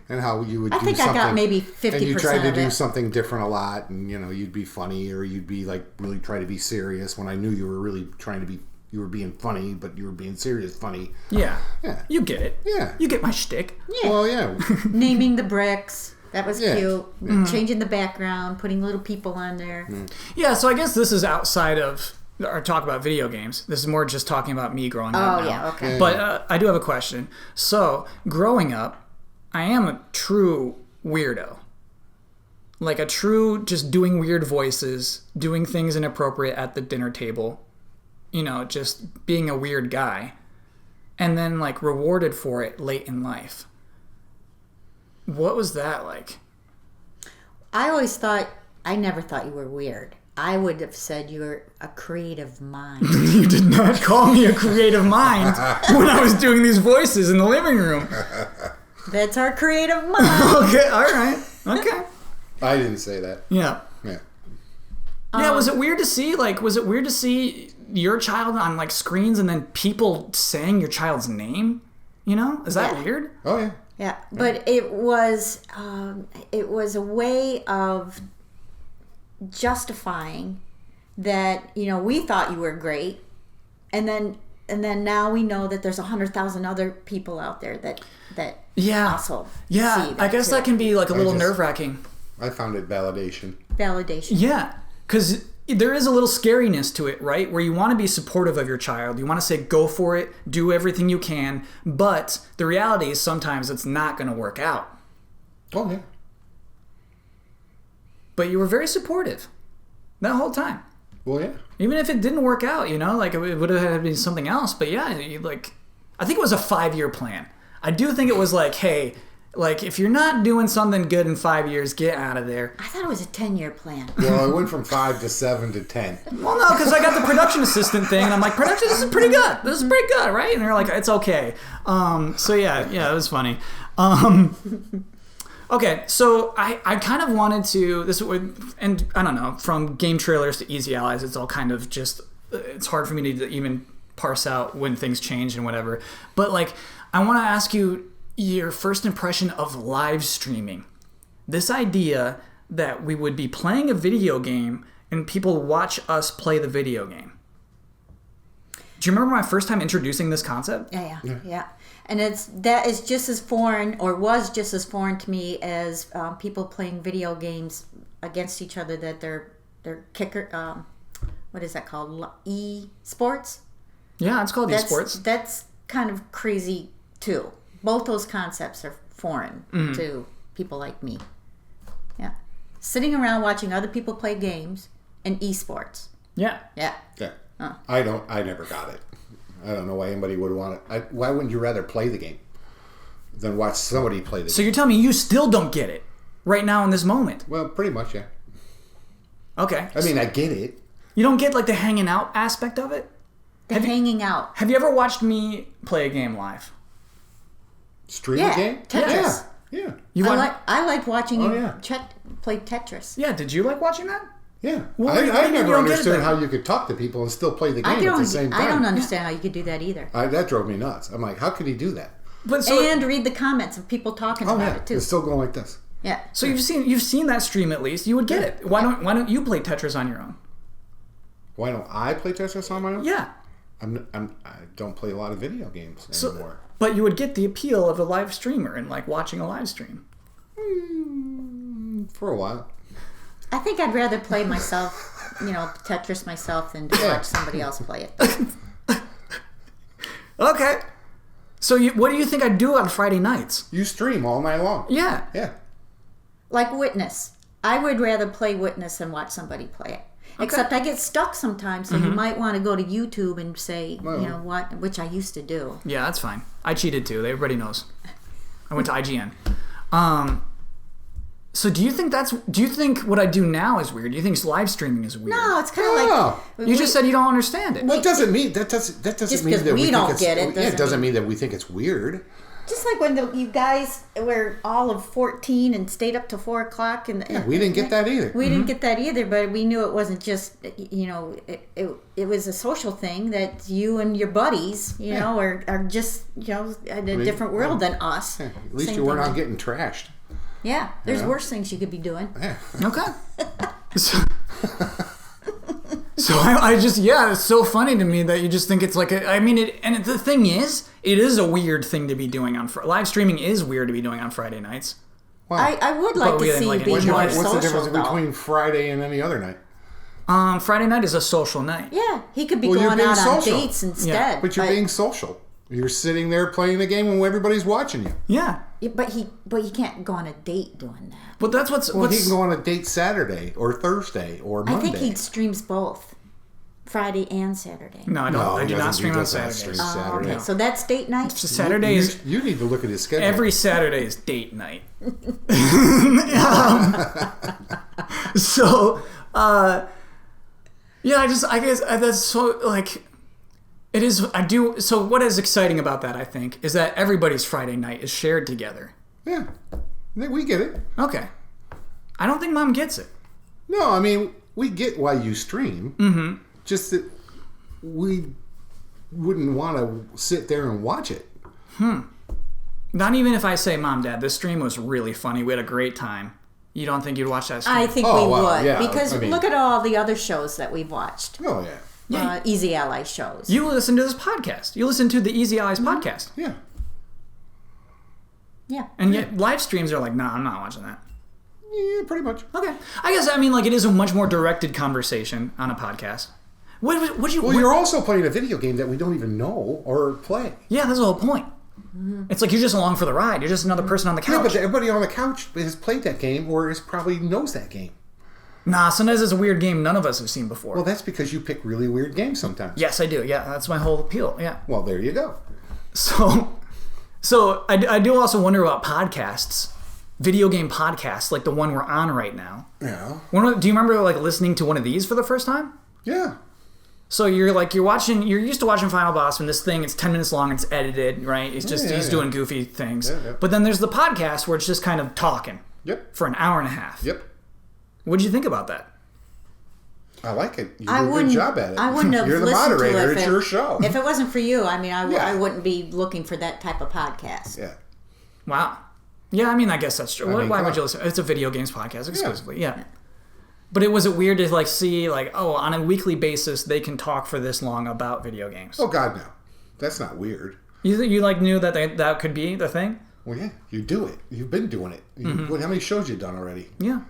And how you would I do think something. I got maybe 50% And you tried to of do it. something different a lot, and you'd be funny, or you'd be like really try to be serious. When I knew you were really trying to be, you were being funny, but you were being serious funny. Yeah. Yeah. You get it. Yeah. You get my shtick. Yeah. Well, yeah. Naming the bricks. That was Yeah. cute. Changing the background, putting little people on there. Yeah, so I guess this is outside of our talk about video games. This is more just talking about me growing up Oh, now. yeah, okay. But I do have a question. So, growing up, I am a true weirdo. Like a true just doing weird voices, doing things inappropriate at the dinner table. Just being a weird guy. And then like rewarded for it late in life. What was that like? I never thought you were weird. I would have said you were a creative mind. You did not call me a creative mind when I was doing these voices in the living room. That's our creative mind. Okay, all right. Okay. I didn't say that. Yeah. Yeah. Yeah, was it weird to see? Was it weird to see your child on like screens and then people saying your child's name? Is that Yeah. weird? Oh yeah. Yeah, but it was a way of justifying that we thought you were great, and then now we know that there's 100,000 other people out there that Yeah. also Yeah, see I guess too. that can be like a little just- nerve-wracking. I found it validation. validation. Yeah, because there is a little scariness to it, right? Where you want to be supportive of your child. You want to say, go for it, do everything you can. But the reality is sometimes it's not going to work out. Oh yeah. But you were very supportive that whole time. Well yeah. Even if it didn't work out, it would have had to be something else. But yeah, I think it was a 5-year plan. I do think it was like, hey, if you're not doing something good in 5 years, get out of there. I thought it was a 10-year plan. Well, I went from 5 to 7 to 10. Well, no, because I got the production assistant thing, and I'm like, production, this is pretty good. This is pretty good, right? And they're like, it's okay. So yeah, it was funny. Okay, so I kind of wanted to, and I don't know, from game trailers to Easy Allies, it's all kind of just, it's hard for me to even parse out when things change and whatever. But I want to ask you your first impression of live streaming. This idea that we would be playing a video game and people watch us play the video game. Do you remember my first time introducing this concept? Yeah. And that is just as foreign, or was just as foreign to me as people playing video games against each other. That they're kicker. What is that called? E-sports. Yeah, it's called e-sports. That's kind of crazy too. Both those concepts are foreign to people like me. Yeah, sitting around watching other people play games and esports. Yeah. I never got it. I don't know why anybody would want it. Why wouldn't you rather play the game than watch somebody play the game? So you're telling me you still don't get it right now in this moment? Well, pretty much, yeah. Okay. I mean, I get it. You don't get like the hanging out aspect of it? Hanging out. Have you ever watched me play a game live? Stream a game? Tetris. Yeah. I liked watching you yeah. play Tetris. Yeah, did you like watching that? Yeah. Well, I you never don't get it understood then. how you could talk to people and still play the game at the same time. I don't understand how you could do that either. That drove me nuts. I'm like, how could he do that? But And read the comments of people talking about it too. It's still going like this. Yeah. So you've seen that stream at least. You would get it. Why don't you play Tetris on your own? Why don't I play Tetris on my own? Yeah. I don't play a lot of video games anymore. But you would get the appeal of a live streamer and like watching a live stream. For a while. I think I'd rather play myself, Tetris myself than to watch somebody else play it. Okay. So what do you think I do on Friday nights? You stream all night long. Yeah. Yeah. Like Witness. I would rather play Witness than watch somebody play it. Okay. Except I get stuck sometimes, so you might want to go to YouTube and say, what, which I used to do. Yeah, that's fine. I cheated too. Everybody knows. I went to IGN. So do you think what I do now is weird? Do you think live streaming is weird? No, it's kind of like... You just said you don't understand it. Well, it doesn't mean that doesn't Just mean because that we think don't it's, get it it doesn't mean that we think it's weird. Just like when you guys were all of 14 and stayed up to 4 o'clock. And We didn't get that either. We didn't get that either, but we knew it wasn't just, it was a social thing that you and your buddies, are just, in a different world than us. At least Same you weren't thing. out getting trashed. Yeah, there's worse things you could be doing. Yeah. Okay. So I just, it's so funny to me that you just think it's like, and the thing is, it is a weird thing to be doing live streaming is weird to be doing on Friday nights. Wow. I would like to see it be more What's social, the difference though. between Friday and any other night? Friday night is a social night. Yeah, he could be Well, you're going being out on social. dates instead. But you're being social. You're sitting there playing the game when everybody's watching you. Yeah. But he can't go on a date doing that. But that's He can go on a date Saturday or Thursday or Monday. I think he streams both, Friday and Saturday. No, I don't. I do not stream on Saturdays. Okay, so that's date night? Saturday is... You need to look at his schedule. Every Saturday is date night. So, I guess that's so, like... It is, so what is exciting about that, I think, is that everybody's Friday night is shared together. Yeah. We get it. Okay. I don't think Mom gets it. No, I mean, we get why you stream. Mm-hmm. Just that we wouldn't want to sit there and watch it. Not even if I say, Mom, Dad, this stream was really funny. We had a great time. You don't think you'd watch that stream? I think we would. Yeah, because look at all the other shows that we've watched. Oh, yeah. Easy Ally shows. You listen to this podcast. You listen to the Easy Allies podcast. Yeah. Yeah. And yet live streams are like, nah, I'm not watching that. Yeah, pretty much. Okay. I guess, it is a much more directed conversation on a podcast. You're also playing a video game that we don't even know or play. Yeah, that's the whole point. It's like you're just along for the ride. You're just another person on the couch. Yeah, but everybody on the couch has played that game or probably knows that game. Nah, sometimes it's a weird game none of us have seen before. Well, that's because you pick really weird games sometimes. Yes, I do. Yeah, that's my whole appeal. Yeah. Well, there you go. So I do also wonder about podcasts, video game podcasts, like the one we're on right now. Yeah. Do you remember like listening to one of these for the first time? Yeah. So you're used to watching Final Bosman, this thing, it's 10 minutes long, it's edited, right? It's just, he's doing goofy things. Yeah. But then there's the podcast where it's just kind of talking. Yep. For an hour and a half. Yep. What did you think about that? I like it. You do a good job at it. I wouldn't have You're the listened moderator. to it It's your show. If it wasn't for you, I wouldn't be looking for that type of podcast. Yeah. Wow. Yeah, I guess that's true. Why would you listen? It's a video games podcast exclusively. Yeah. But was it weird to like see like, oh, on a weekly basis they can talk for this long about video games? Oh God, no, that's not weird. You like knew that that could be the thing? Well, yeah, you do it. You've been doing it. How many shows you done already? Yeah.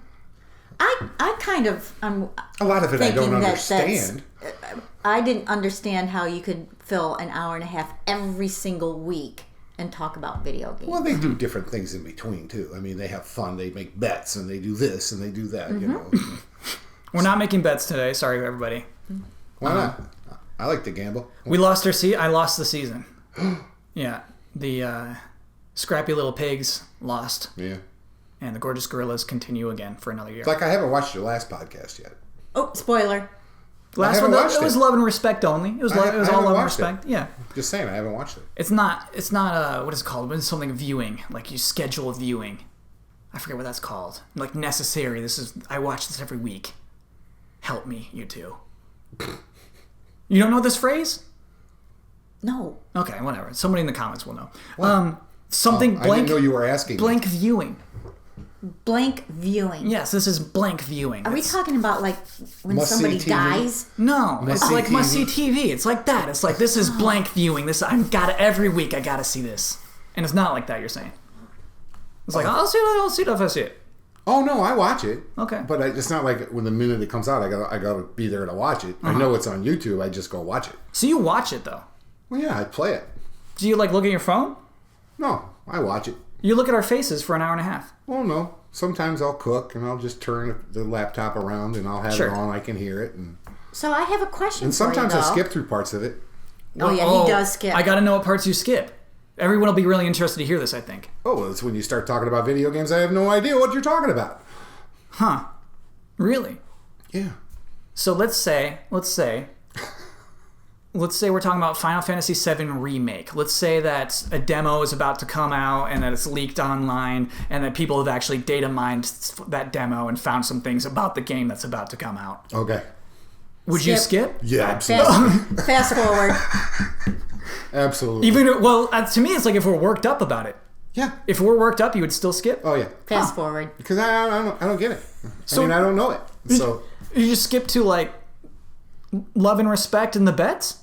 I kind of a lot of it I don't understand. I didn't understand how you could fill an hour and a half every single week and talk about video games. Well, they do different things in between too. I mean, they have fun. They make bets and they do this and they do that. You know. We're not making bets today. Sorry, everybody. Why not? I like to gamble. We lost our I lost the season. Yeah, the scrappy little pigs lost. Yeah. And the gorgeous gorillas continue again for another year. It's like I haven't watched your last podcast yet. Oh, spoiler. Last one, it was love and respect only. It was all love and respect. Yeah. Just saying, I haven't watched it. It's not what is it called? It's something viewing. Like you schedule viewing. I forget what that's called. Like necessary. I watch this every week. Help me, you two. You don't know this phrase? No. Okay, whatever. Somebody in the comments will know. Something blank. I didn't know you were asking. Blank viewing. Blank viewing. Yes, this is blank viewing. Are we talking about like when somebody dies? No, it's like must-see TV. It's like that. It's like this is blank viewing. Every week I gotta see this, and it's not like that. You're saying it's like I'll see it if I see it. Oh no, I watch it. Okay, but it's not like when the minute it comes out, I gotta be there to watch it. I know it's on YouTube. I just go watch it. So you watch it though? Well, yeah, I play it. Do you like look at your phone? No, I watch it. You look at our faces for an hour and a half. Well, no. Sometimes I'll cook and I'll just turn the laptop around and I'll have it on. I can hear it. So I have a question. And sometimes I skip through parts of it. Oh yeah, he does skip. I got to know what parts you skip. Everyone will be really interested to hear this, I think. Oh, well, it's when you start talking about video games. I have no idea what you're talking about. Huh? Really? Yeah. So let's say we're talking about Final Fantasy VII Remake. Let's say that a demo is about to come out and that it's leaked online and that people have actually data mined that demo and found some things about the game that's about to come out. Okay. Would you skip? Yeah, absolutely. Fast forward. Absolutely. To me, it's like if we're worked up about it. Yeah. If we're worked up, you would still skip? Oh, yeah. Fast forward. Because I don't get it. I don't know it. So you just skip to like love and respect and the bets?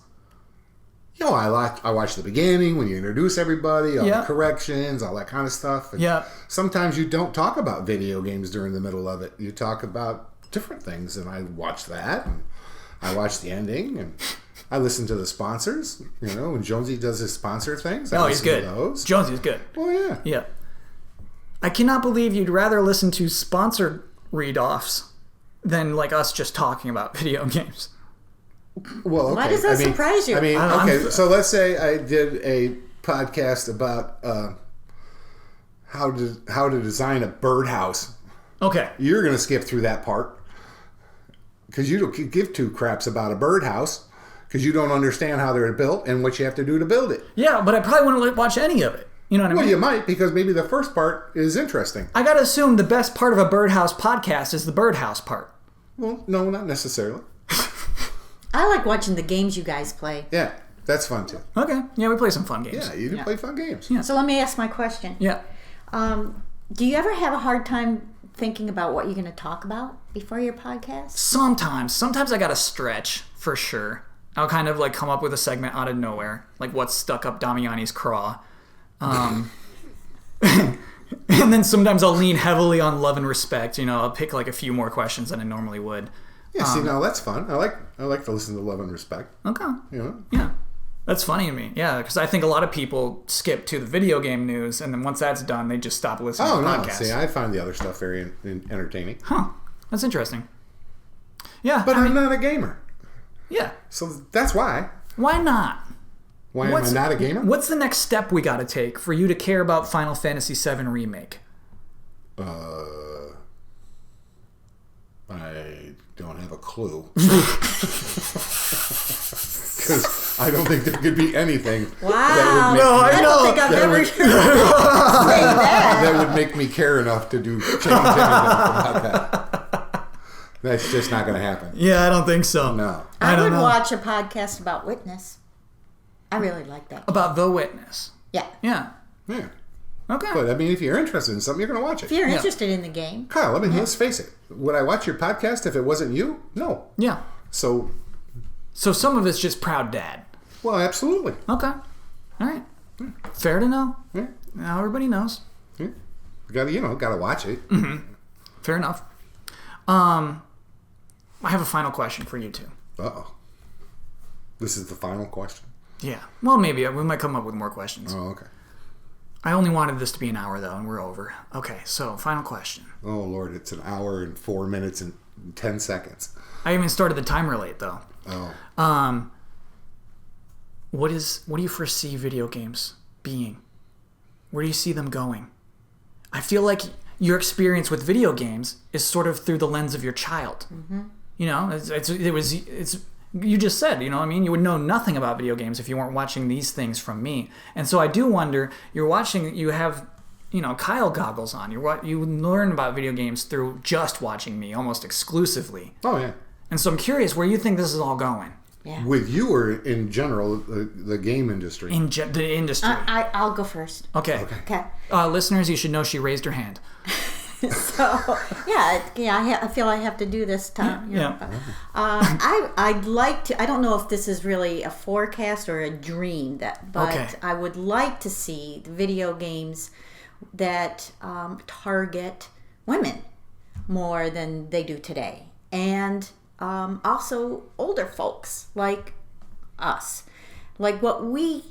I watch the beginning when you introduce everybody, all the corrections, all that kind of stuff. And sometimes you don't talk about video games during the middle of it. You talk about different things, and I watch that, and I watch the ending, and I listen to the sponsors. When Jonesy does his sponsor things, I he's good. to those. Jonesy's good. Oh, yeah. Yeah. I cannot believe you'd rather listen to sponsored read-offs than like us just talking about video games. Well, okay. Why does that surprise you? I mean, okay, so let's say I did a podcast about how to design a birdhouse. Okay. You're going to skip through that part because you don't give two craps about a birdhouse because you don't understand how they're built and what you have to do to build it. Yeah, but I probably wouldn't watch any of it. You know what I mean? Well, you might because maybe the first part is interesting. I got to assume the best part of a birdhouse podcast is the birdhouse part. Well, no, not necessarily. I like watching the games you guys play. Yeah, that's fun too. Okay. Yeah, we play some fun games. Yeah, you do play fun games. Yeah. So let me ask my question. Yeah. Do you ever have a hard time thinking about what you're going to talk about before your podcast? Sometimes I got to stretch for sure. I'll kind of like come up with a segment out of nowhere, like what's stuck up Damiani's craw. And then sometimes I'll lean heavily on love and respect. I'll pick like a few more questions than I normally would. Yeah, see, now that's fun. I like to listen to love and respect. Okay. Yeah. That's funny to me. Yeah, because I think a lot of people skip to the video game news, and then once that's done, they just stop listening to the podcast. See, I find the other stuff very entertaining. Huh. That's interesting. Yeah. But I'm not a gamer. Yeah. So that's why. Why not? Why am I not a gamer? What's the next step we got to take for you to care about Final Fantasy VII Remake? I don't have a clue. Because I don't think there could be anything I don't think I've ever heard that. That would make me care enough to change anything about that. That's just not going to happen. Yeah, I don't think so. No. I would watch a podcast about Witness. I really like that. About The Witness. Yeah. Yeah. Yeah. Okay. But I mean, if you're interested in something, you're going to watch it. If you're interested in the game. Kyle, I mean, let's face it. Would I watch your podcast if it wasn't you? No. Yeah. So some of it's just proud dad. Well, absolutely. Okay. All right. Fair to know. Yeah. Now everybody knows. Yeah. Gotta watch it. Mm-hmm. Fair enough. I have a final question for you two. Uh-oh. This is the final question? Yeah. Well, maybe. We might come up with more questions. Oh, okay. I only wanted this to be an hour, though, and we're over. Okay, so final question. Oh, Lord. It's an hour and 4 minutes and 10 seconds. I even started the timer late, though. Oh. What do you foresee video games being? Where do you see them going? I feel like your experience with video games is sort of through the lens of your child. Mm-hmm. You know, it's you just said, you know what I mean? You would know nothing about video games if you weren't watching these things from me. And so I do wonder, you have, Kyle goggles on. You learn about video games through just watching me, almost exclusively. Oh, yeah. And so I'm curious where you think this is all going. Yeah. With you or in general, the game industry? The industry. I'll go first. Okay. Listeners, you should know she raised her hand. So, I feel I have to do this time. I'd like to, I don't know if this is really a forecast or a dream, but I would like to see video games that target women more than they do today. And also older folks like us. Like what we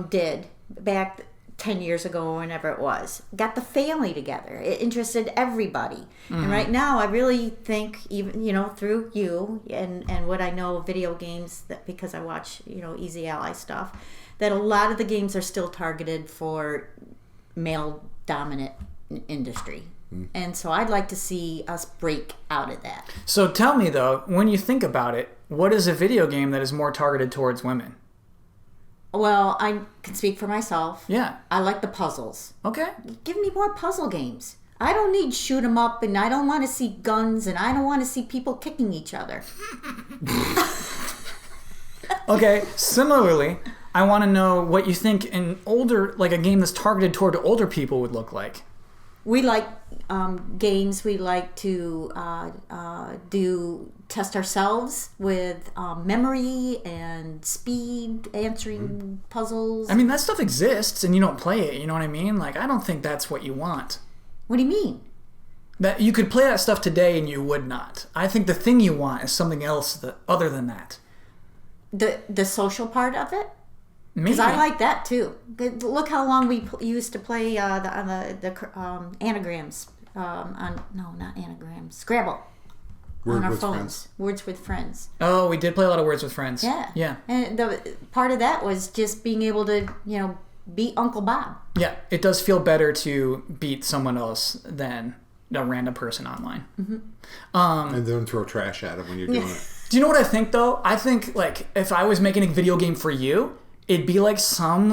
did back 10 years ago or whenever it was. Got the family together. It interested everybody. Mm-hmm. And right now I really think, even through you and what I know of video games, that because I watch Easy Ally stuff, that a lot of the games are still targeted for male dominant industry. And so I'd like to see us break out of that. So tell me though, when you think about it, what is a video game that is more targeted towards women? Well, I can speak for myself. Yeah. I like the puzzles. Okay. Give me more puzzle games. I don't need shoot 'em up, and I don't want to see guns, and I don't want to see people kicking each other. Okay. Similarly, I want to know what you think a game that's targeted toward older people would look like. We like games. We like to test ourselves with memory and speed, answering puzzles. I mean, that stuff exists, and you don't play it. You know what I mean? Like, I don't think that's what you want. What do you mean? That you could play that stuff today, and you would not. I think the thing you want is something else other than that. The social part of it. Because I like that too. Look how long we used to play the anagrams not anagrams, Scrabble on our phones. Friends. Words with Friends. Oh, we did play a lot of Words with Friends. Yeah. And the part of that was just being able to beat Uncle Bob. Yeah, it does feel better to beat someone else than a random person online. Mm-hmm. And then throw trash at them when you're doing it. Do you know what I think though? I think if I was making a video game for you, it'd be like some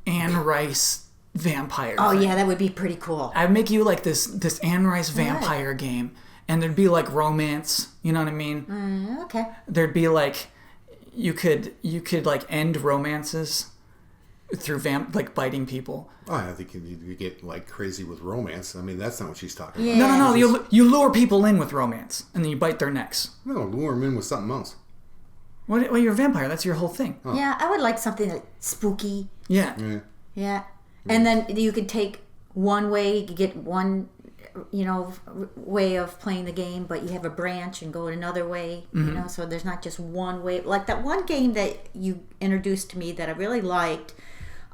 Anne Rice vampire thing. Yeah, that would be pretty cool. I'd make you this Anne Rice vampire game, and there'd be romance. You know what I mean? Okay. There'd be you could end romances through biting people. Oh, I think you get crazy with romance. I mean, that's not what she's talking about. No. You lure people in with romance, and then you bite their necks. No, lure them in with something else. Well, you're a vampire. That's your whole thing. Oh. Yeah, I would like something that's spooky. Yeah. And then you could take one way, you get one, way of playing the game, but you have a branch and go another way, so there's not just one way. Like that one game that you introduced to me that I really liked,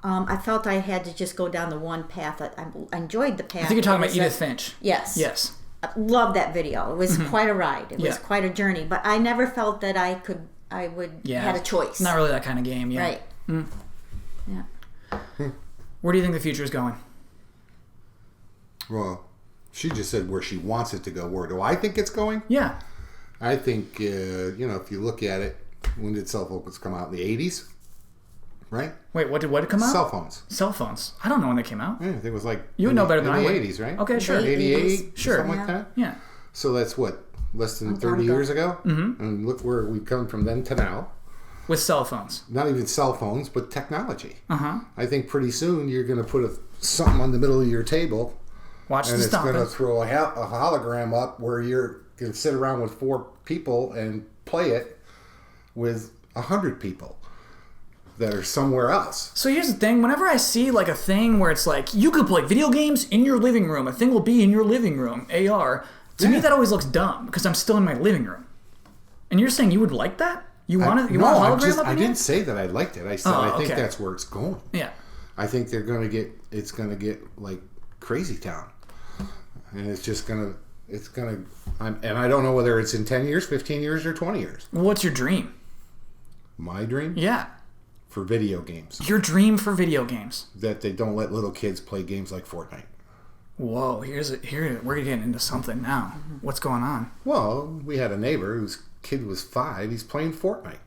I felt I had to just go down the one path. I enjoyed the path. I think you're talking about Edith Finch. Yes. I loved that video. It was quite a ride. It was quite a journey, but I never felt that I had a choice. Not really that kind of game, yeah. Right. Mm. Yeah. Where do you think the future is going? Well, she just said where she wants it to go. Where do I think it's going? Yeah. I think, if you look at it, when did cell phones come out? In the 80s? Right? Wait, what did come out? Cell phones. Cell phones. I don't know when they came out. Yeah, I think it was you would know better than I would. In the 80s, right? Okay, sure. 88? Sure. Something like that? Yeah. So that's what? Less than 30 years ago? Mm-hmm. And look where we've come from then to now. with cell phones. Not even cell phones, but technology. I think pretty soon you're going to put something on the middle of your table. Watch and the it's going to throw a hologram up where you're going to sit around with 4 people and play it with 100 people that are somewhere else. So here's the thing. Whenever I see like a thing where it's like, you could play video games in your living room. A thing will be in your living room. AR. To me, that always looks dumb because I'm still in my living room. And you're saying you would like that? Want a hologram up in I didn't say that I liked it. I said I think that's where it's going. Yeah. I think it's going to get like crazy town. And and I don't know whether it's in 10 years, 15 years, or 20 years. What's your dream? My dream? Yeah. For video games. Your dream for video games. That they don't let little kids play games like Fortnite. Whoa, here we're getting into something now. What's going on? Well, we had a neighbor whose kid was 5. He's playing Fortnite.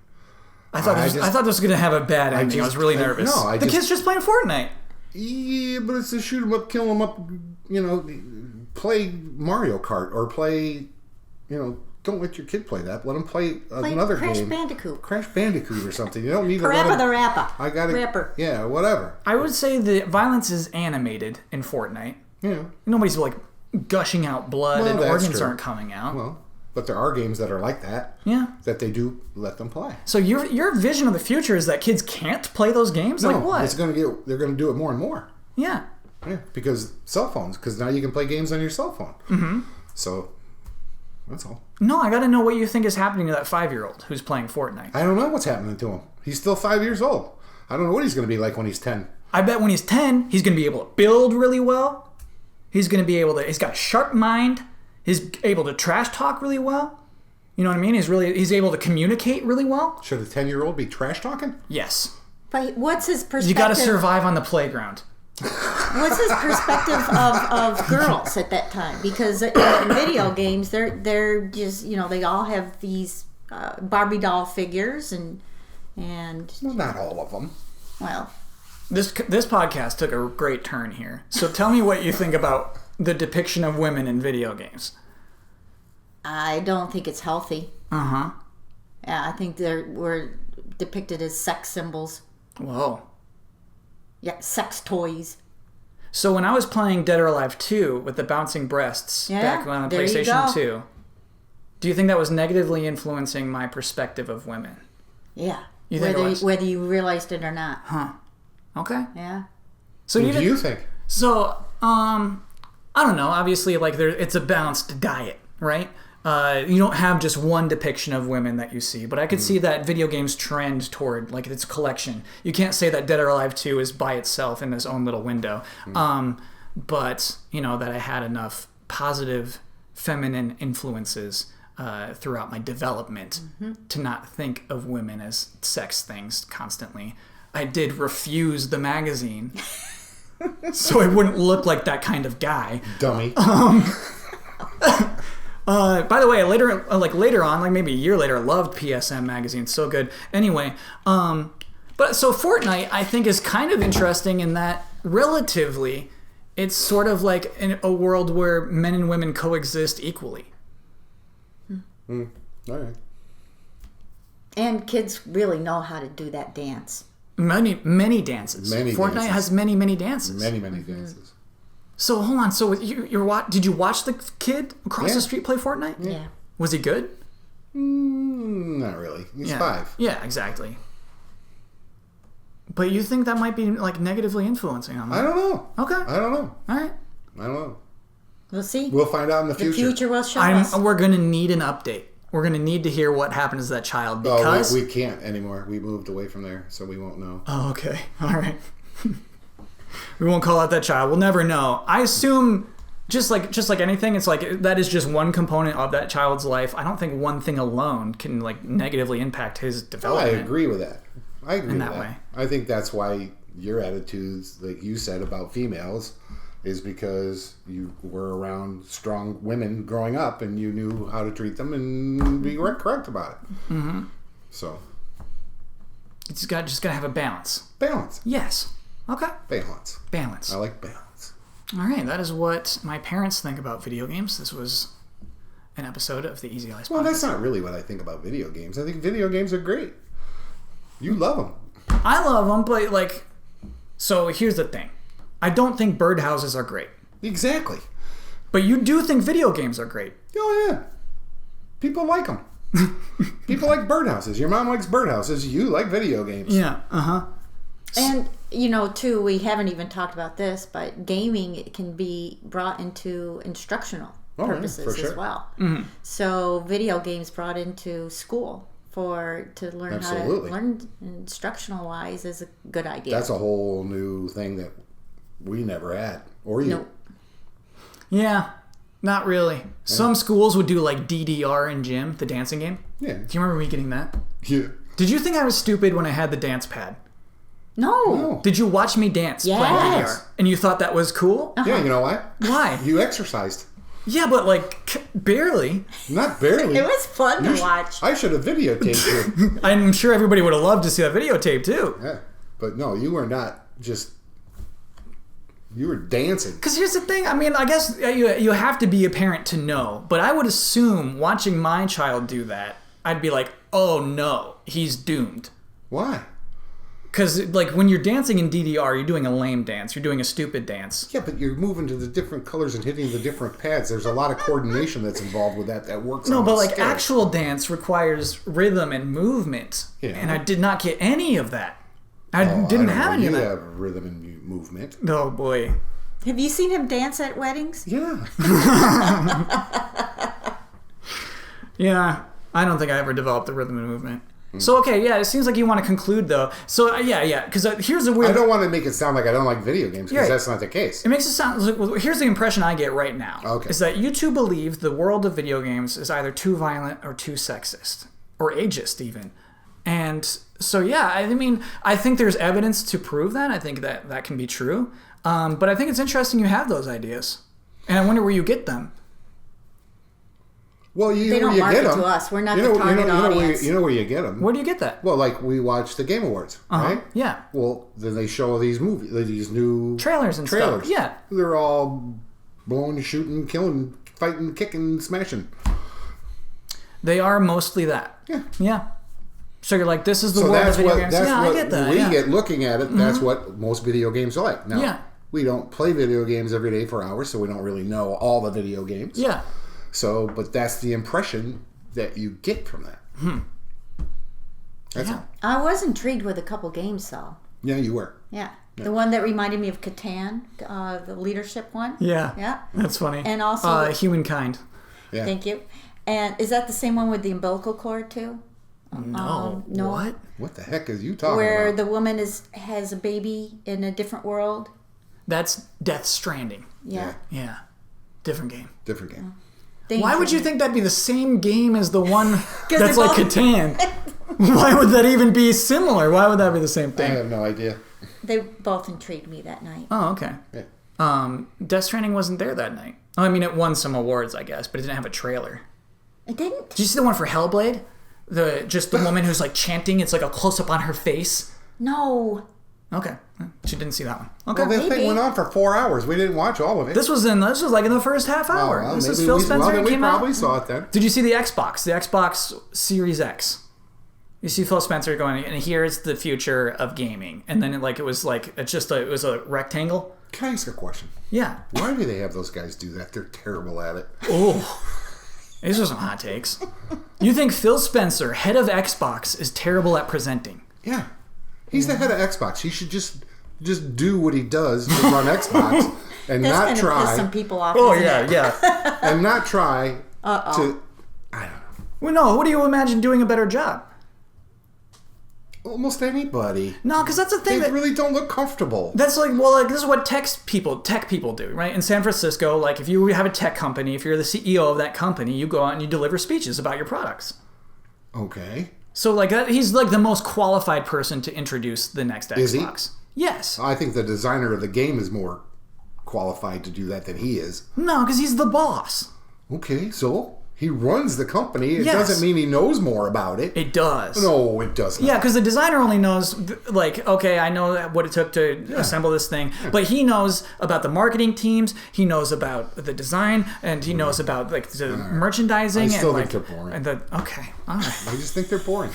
I thought this was going to have a bad ending. I was really nervous. The kid's just playing Fortnite. Yeah, but it's a shoot 'em up, kill 'em up, play Mario Kart or play, don't let your kid play that. Let him play another Crash game. Crash Bandicoot or something. You don't need to let him... the Rapper. I got it. Yeah, whatever. I would say the violence is animated in Fortnite. Yeah. Nobody's like gushing out blood and organs aren't coming out. Well, but there are games that are like that. Yeah. That they do let them play. So your vision of the future is that kids can't play those games? No, like what? They're going to do it more and more. Yeah. Yeah, because cell phones. Because now you can play games on your cell phone. Mm-hmm. So, that's all. No, I got to know what you think is happening to that 5-year-old who's playing Fortnite. I don't know what's happening to him. He's still 5 years old. I don't know what he's going to be like when he's 10. I bet when he's 10, he's going to be able to build really well. He's going to be able to... He's got a sharp mind. He's able to trash talk really well. You know what I mean? He's able to communicate really well. Should a 10-year-old be trash talking? Yes. But what's his perspective? You got to survive on the playground. What's his perspective of girls at that time? Because in video games, they're just they all have these Barbie doll figures and well, not all of them. Well, this podcast took a great turn here. So tell me what you think about the depiction of women in video games. I don't think it's healthy. Yeah, I think we're depicted as sex symbols. Whoa. Yeah, sex toys. So when I was playing Dead or Alive 2 with the bouncing breasts back on the PlayStation 2, do you think that was negatively influencing my perspective of women? Yeah. You think whether you realized it or not. Huh. Okay. Yeah. So what do you think? So, I don't know. Obviously, it's a balanced diet, right? You don't have just one depiction of women that you see, but I could see that video games trend toward its collection. You can't say that Dead or Alive 2 is by itself in its own little window. But that I had enough positive feminine influences throughout my development to not think of women as sex things constantly. I did refuse the magazine so I wouldn't look like that kind of guy. Dummy. By the way, later on, maybe a year later, I loved PSM magazine. So good. Anyway, but so Fortnite, I think, is kind of interesting in that relatively, it's sort of like in a world where men and women coexist equally. All right. And kids really know how to do that dance. Many dances. Fortnite has many dances. Many dances. So hold on. So did you watch the kid across the street play Fortnite? Yeah. Was he good? Not really. He's 5. Yeah, exactly. But you think that might be negatively influencing on them? I don't know. Okay. I don't know. All right. I don't know. We'll see. We'll find out in the future. The future will show us. We're going to need an update. We're going to need to hear what happens to that child because... we can't anymore. We moved away from there, so we won't know. Oh, okay. All right. We won't call out that child. We'll never know. I assume, just like anything, it's that is just one component of that child's life. I don't think one thing alone can negatively impact his development. I agree with that. I agree in with that way. I think that's why your attitudes, like you said about females, is because you were around strong women growing up and you knew how to treat them and be correct about it. Mm-hmm. So it's just got to have a balance. Balance. Yes. Okay. Balance. I like balance. All right. That is what my parents think about video games. This was an episode of the EZA Podcast. Well, that's not really what I think about video games. I think video games are great. You love them. I love them, but like, so here's the thing. I don't think birdhouses are great. Exactly. But you do think video games are great. Oh, yeah. People like them. People like birdhouses. Your mom likes birdhouses. You like video games. Yeah, And, too, we haven't even talked about this, but gaming can be brought into instructional purposes as well. Mm-hmm. So video games brought into school to learn how to learn instructional wise is a good idea. That's a whole new thing that we never had. Or you. Nope. Yeah. Not really. Yeah. Some schools would do like DDR in gym, the dancing game. Yeah. Do you remember me getting that? Yeah. Did you think I was stupid when I had the dance pad? No. Did you watch me dance playing DDR? And you thought that was cool? Uh-huh. Yeah, you know why? Why? You exercised. Yeah, but like barely. Not barely. It was fun to watch. I should have videotaped you. I'm sure everybody would have loved to see that videotape too. Yeah. But no, you were not just... You were dancing. Because here's the thing. I mean, I guess you have to be a parent to know. But I would assume watching my child do that, I'd be like, oh no, he's doomed. Why? Because like when you're dancing in DDR, you're doing a lame dance. You're doing a stupid dance. Yeah, but you're moving to the different colors and hitting the different pads. There's a lot of coordination that's involved with that works. No, on but like scale. actual dance requires rhythm and movement. Yeah. And I did not get any of that. I didn't have any of that. You have rhythm and movement. Oh boy. Have you seen him dance at weddings? Yeah. Yeah. I don't think I ever developed the rhythm and movement. So, okay, yeah, it seems like you want to conclude, though. So, yeah, because here's the weird... I don't want to make it sound like I don't like video games, because that's not the case. It makes it sound... Like, here's the impression I get right now. Okay. Is that you two believe the world of video games is either too violent or too sexist. Or ageist, even. And so, yeah, I mean, I think there's evidence to prove that. I think that can be true. But I think it's interesting you have those ideas. And I wonder where you get them. Well, they don't market to us. We're not the target audience. You know where you get them. Where do you get that? Well, like we watch the Game Awards, right? Yeah. Well, then they show these movies, these new trailers and stuff. Yeah. They're all blowing, shooting, killing, fighting, kicking, smashing. They are mostly that. Yeah. Yeah. So you're like, this is the world of video games. Yeah, I get that. We get looking at it. That's what most video games are like. Now, we don't play video games every day for hours, so we don't really know all the video games. Yeah. So, but that's the impression that you get from that. That's all. I was intrigued with a couple games, though. Yeah, you were. Yeah. The one that reminded me of Catan, the leadership one. Yeah. Yeah. That's funny. And also... Humankind. Yeah. Thank you. And is that the same one with the umbilical cord, too? No. No. What? What the heck is you talking about? Where the woman has a baby in a different world. That's Death Stranding. Yeah. Yeah. Different game. Different game. Why would you think that'd be the same game as the one that's like Catan? Why would that even be similar? Why would that be the same thing? I have no idea. They both intrigued me that night. Oh, okay. Yeah. Death Stranding wasn't there that night. Oh, I mean, it won some awards, I guess, but it didn't have a trailer. It didn't? Did you see the one for Hellblade? The woman who's like chanting. It's like a close up on her face. No. Okay, she didn't see that one. Okay, well, that thing went on for 4 hours. We didn't watch all of it. This was like in the first half hour. Well, this is Phil Spencer. We came probably out. saw it then. Did you see the Xbox Series X? You see Phil Spencer going, and here's the future of gaming, and then it was a rectangle. Can I ask a question? Yeah. Why do they have those guys do that? They're terrible at it. Oh. These are some hot takes. You think Phil Spencer, head of Xbox, is terrible at presenting? Yeah. He's the head of Xbox. He should just do what he does to run Xbox and not try. Piss some people off. Oh, yeah. And not try to... I don't know. Well, no, what do you imagine doing a better job? Almost anybody. No, because that's the thing. They really don't look comfortable. That's this is what tech people do, right? In San Francisco, like if you have a tech company, if you're the CEO of that company, you go out and you deliver speeches about your products. Okay. So like he's like the most qualified person to introduce the next Xbox. Is he? Yes. I think the designer of the game is more qualified to do that than he is. No, because he's the boss. Okay, so he runs the company. It Yes. doesn't mean he knows more about it. It does. No, it doesn't. Yeah, because the designer only knows, like, okay, I know what it took to assemble this thing, but he knows about the marketing teams, he knows about the design, and he knows about, like, the merchandising. I still and, think like, they're boring. And okay, all right. I just think they're boring.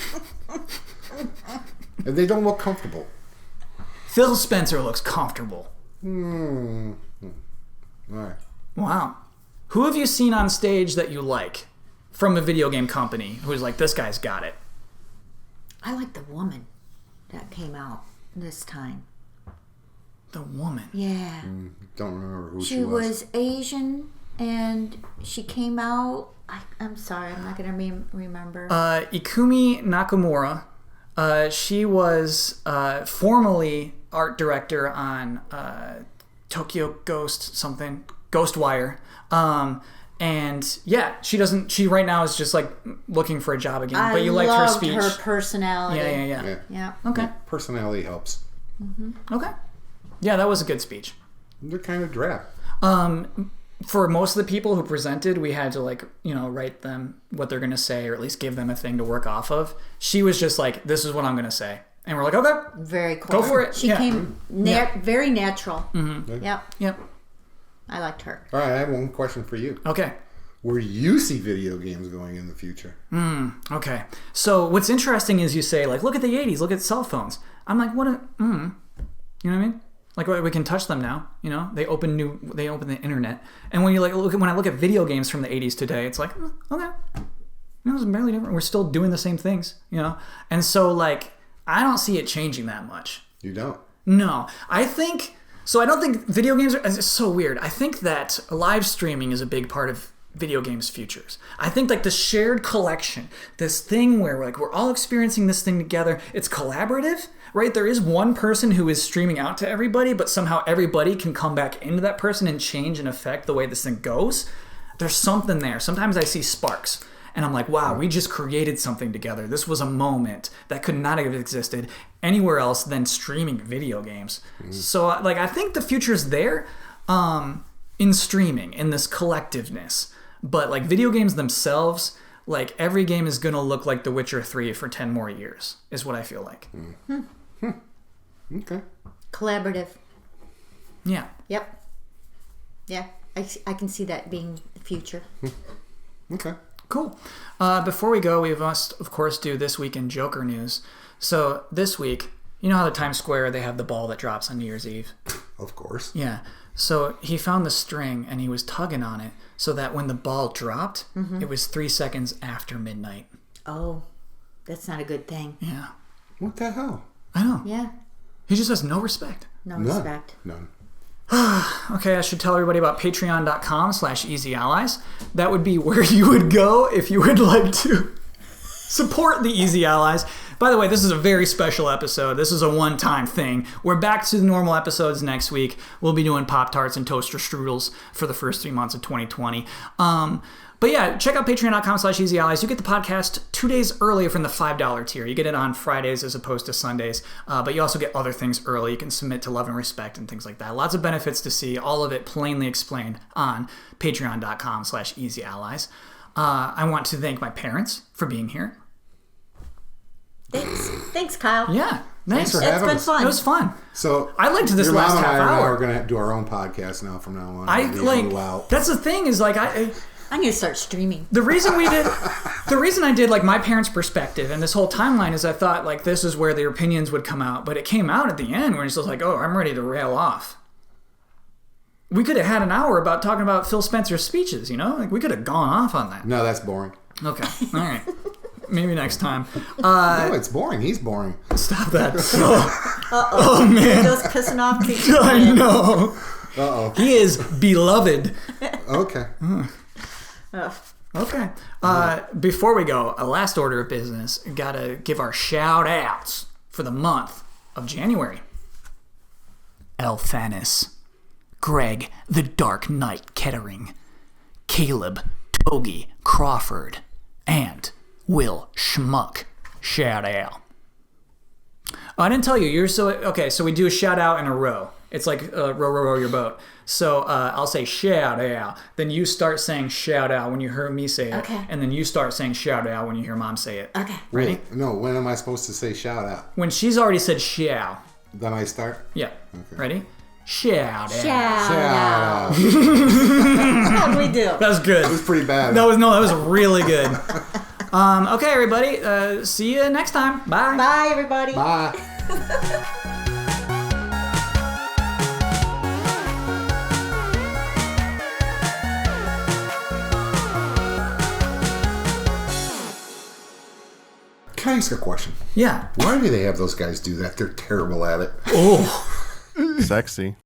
And they don't look comfortable. Phil Spencer looks comfortable. All right. Wow. Who have you seen on stage that you like from a video game company who's like, this guy's got it? I like the woman that came out this time. The woman? Yeah. Don't remember who she was. She was Asian, and she came out... I'm sorry, I'm not going to remember. Ikumi Nakamura. She was formerly art director on Tokyo Ghost something, Ghostwire. And yeah, she right now is just like looking for a job again. But you liked her speech. Her personality. Yeah. Okay. Yeah, personality helps. Mm-hmm. Okay. Yeah, that was a good speech. They're kind of drab. For most of the people who presented, we had to write them what they're going to say, or at least give them a thing to work off of. She was just like, this is what I'm going to say. And we're like, okay. Very cool. Go for it. She came very natural. Mm-hmm. Yep. I liked her. All right, I have one question for you. Okay. Where you see video games going in the future? Okay. So what's interesting is you say, like, look at the 80s, look at cell phones. I'm like, what? You know what I mean? Like, we can touch them now. You know, they open the internet. And when you when I look at video games from the 80s today, it's like, okay, it's barely different. We're still doing the same things, you know. And so, like, I don't see it changing that much. You don't? No, I don't think video games are. It's so weird. I think that live streaming is a big part of video games' futures. I think like the shared collection, this thing where we're all experiencing this thing together. It's collaborative, right? There is one person who is streaming out to everybody, but somehow everybody can come back into that person and change and affect the way this thing goes. There's something there. Sometimes I see sparks. And I'm like, wow, we just created something together. This was a moment that could not have existed anywhere else than streaming video games. So, like, I think the future's there in streaming, in this collectiveness. But, like, video games themselves, like, every game is going to look like The Witcher 3 for 10 more years, is what I feel like. Okay. Collaborative. Yeah. Yep. Yeah, I can see that being the future. Okay. Cool. Before we go, we must, of course, do This Week in Joker News. So this week, you know how the Times Square, they have the ball that drops on New Year's Eve? Of course. Yeah. So he found the string, and he was tugging on it so that when the ball dropped, it was 3 seconds after midnight. Oh, that's not a good thing. Yeah. What the hell? I know. Yeah. He just has no respect. No respect. None. Okay, I should tell everybody about patreon.com/easyallies. That would be where you would go if you would like to support the Easy Allies. By the way, this is a very special episode. This is a one-time thing. We're back to the normal episodes next week. We'll be doing Pop-Tarts and toaster strudels for the first 3 months of 2020. But yeah, check out patreon.com/easyallies. You get the podcast 2 days earlier from the $5 tier. You get it on Fridays as opposed to Sundays. But you also get other things early. You can submit to Love and Respect and things like that. Lots of benefits to see. All of it plainly explained on patreon.com/easyallies. I want to thank my parents for being here. Thanks, Kyle. Yeah. Thanks for having us. It's been fun. It was fun. So I liked this your last mom half and I hour. are going to do our own podcast now from now on. That's the thing is like I'm going to start streaming. The reason I did like my parents' perspective and this whole timeline is I thought like this is where their opinions would come out, but it came out at the end where it's just like, oh, I'm ready to rail off. We could have had an hour about talking about Phil Spencer's speeches, you know? Like we could have gone off on that. No, that's boring. Okay. All right. Maybe next time. No, it's boring. He's boring. Stop that. Oh man. Just pissing off people. I know. Uh-oh. He is beloved. Okay. Okay. Before we go, a last order of business. Gotta give our shout outs for the month of January. Elphanis, Greg the Dark Knight Kettering, Caleb Togi Crawford, and Will Schmuck. Shout out. I didn't tell you. You're so okay. So we do a shout out in a row. It's like row, row, row your boat. So I'll say shout out. Then you start saying shout out when you hear me say it. Okay. And then you start saying shout out when you hear Mom say it. Okay. Ready? Wait, no, when am I supposed to say shout out? When she's already said shout. Then I start? Yeah. Okay. Ready? Shout out. Shout out. Shout out. How'd we do? That was good. It was pretty bad. That was really good. Okay, everybody. See you next time. Bye. Bye, everybody. Bye. Can I ask a question? Yeah. Why do they have those guys do that? They're terrible at it. Oh. Sexy.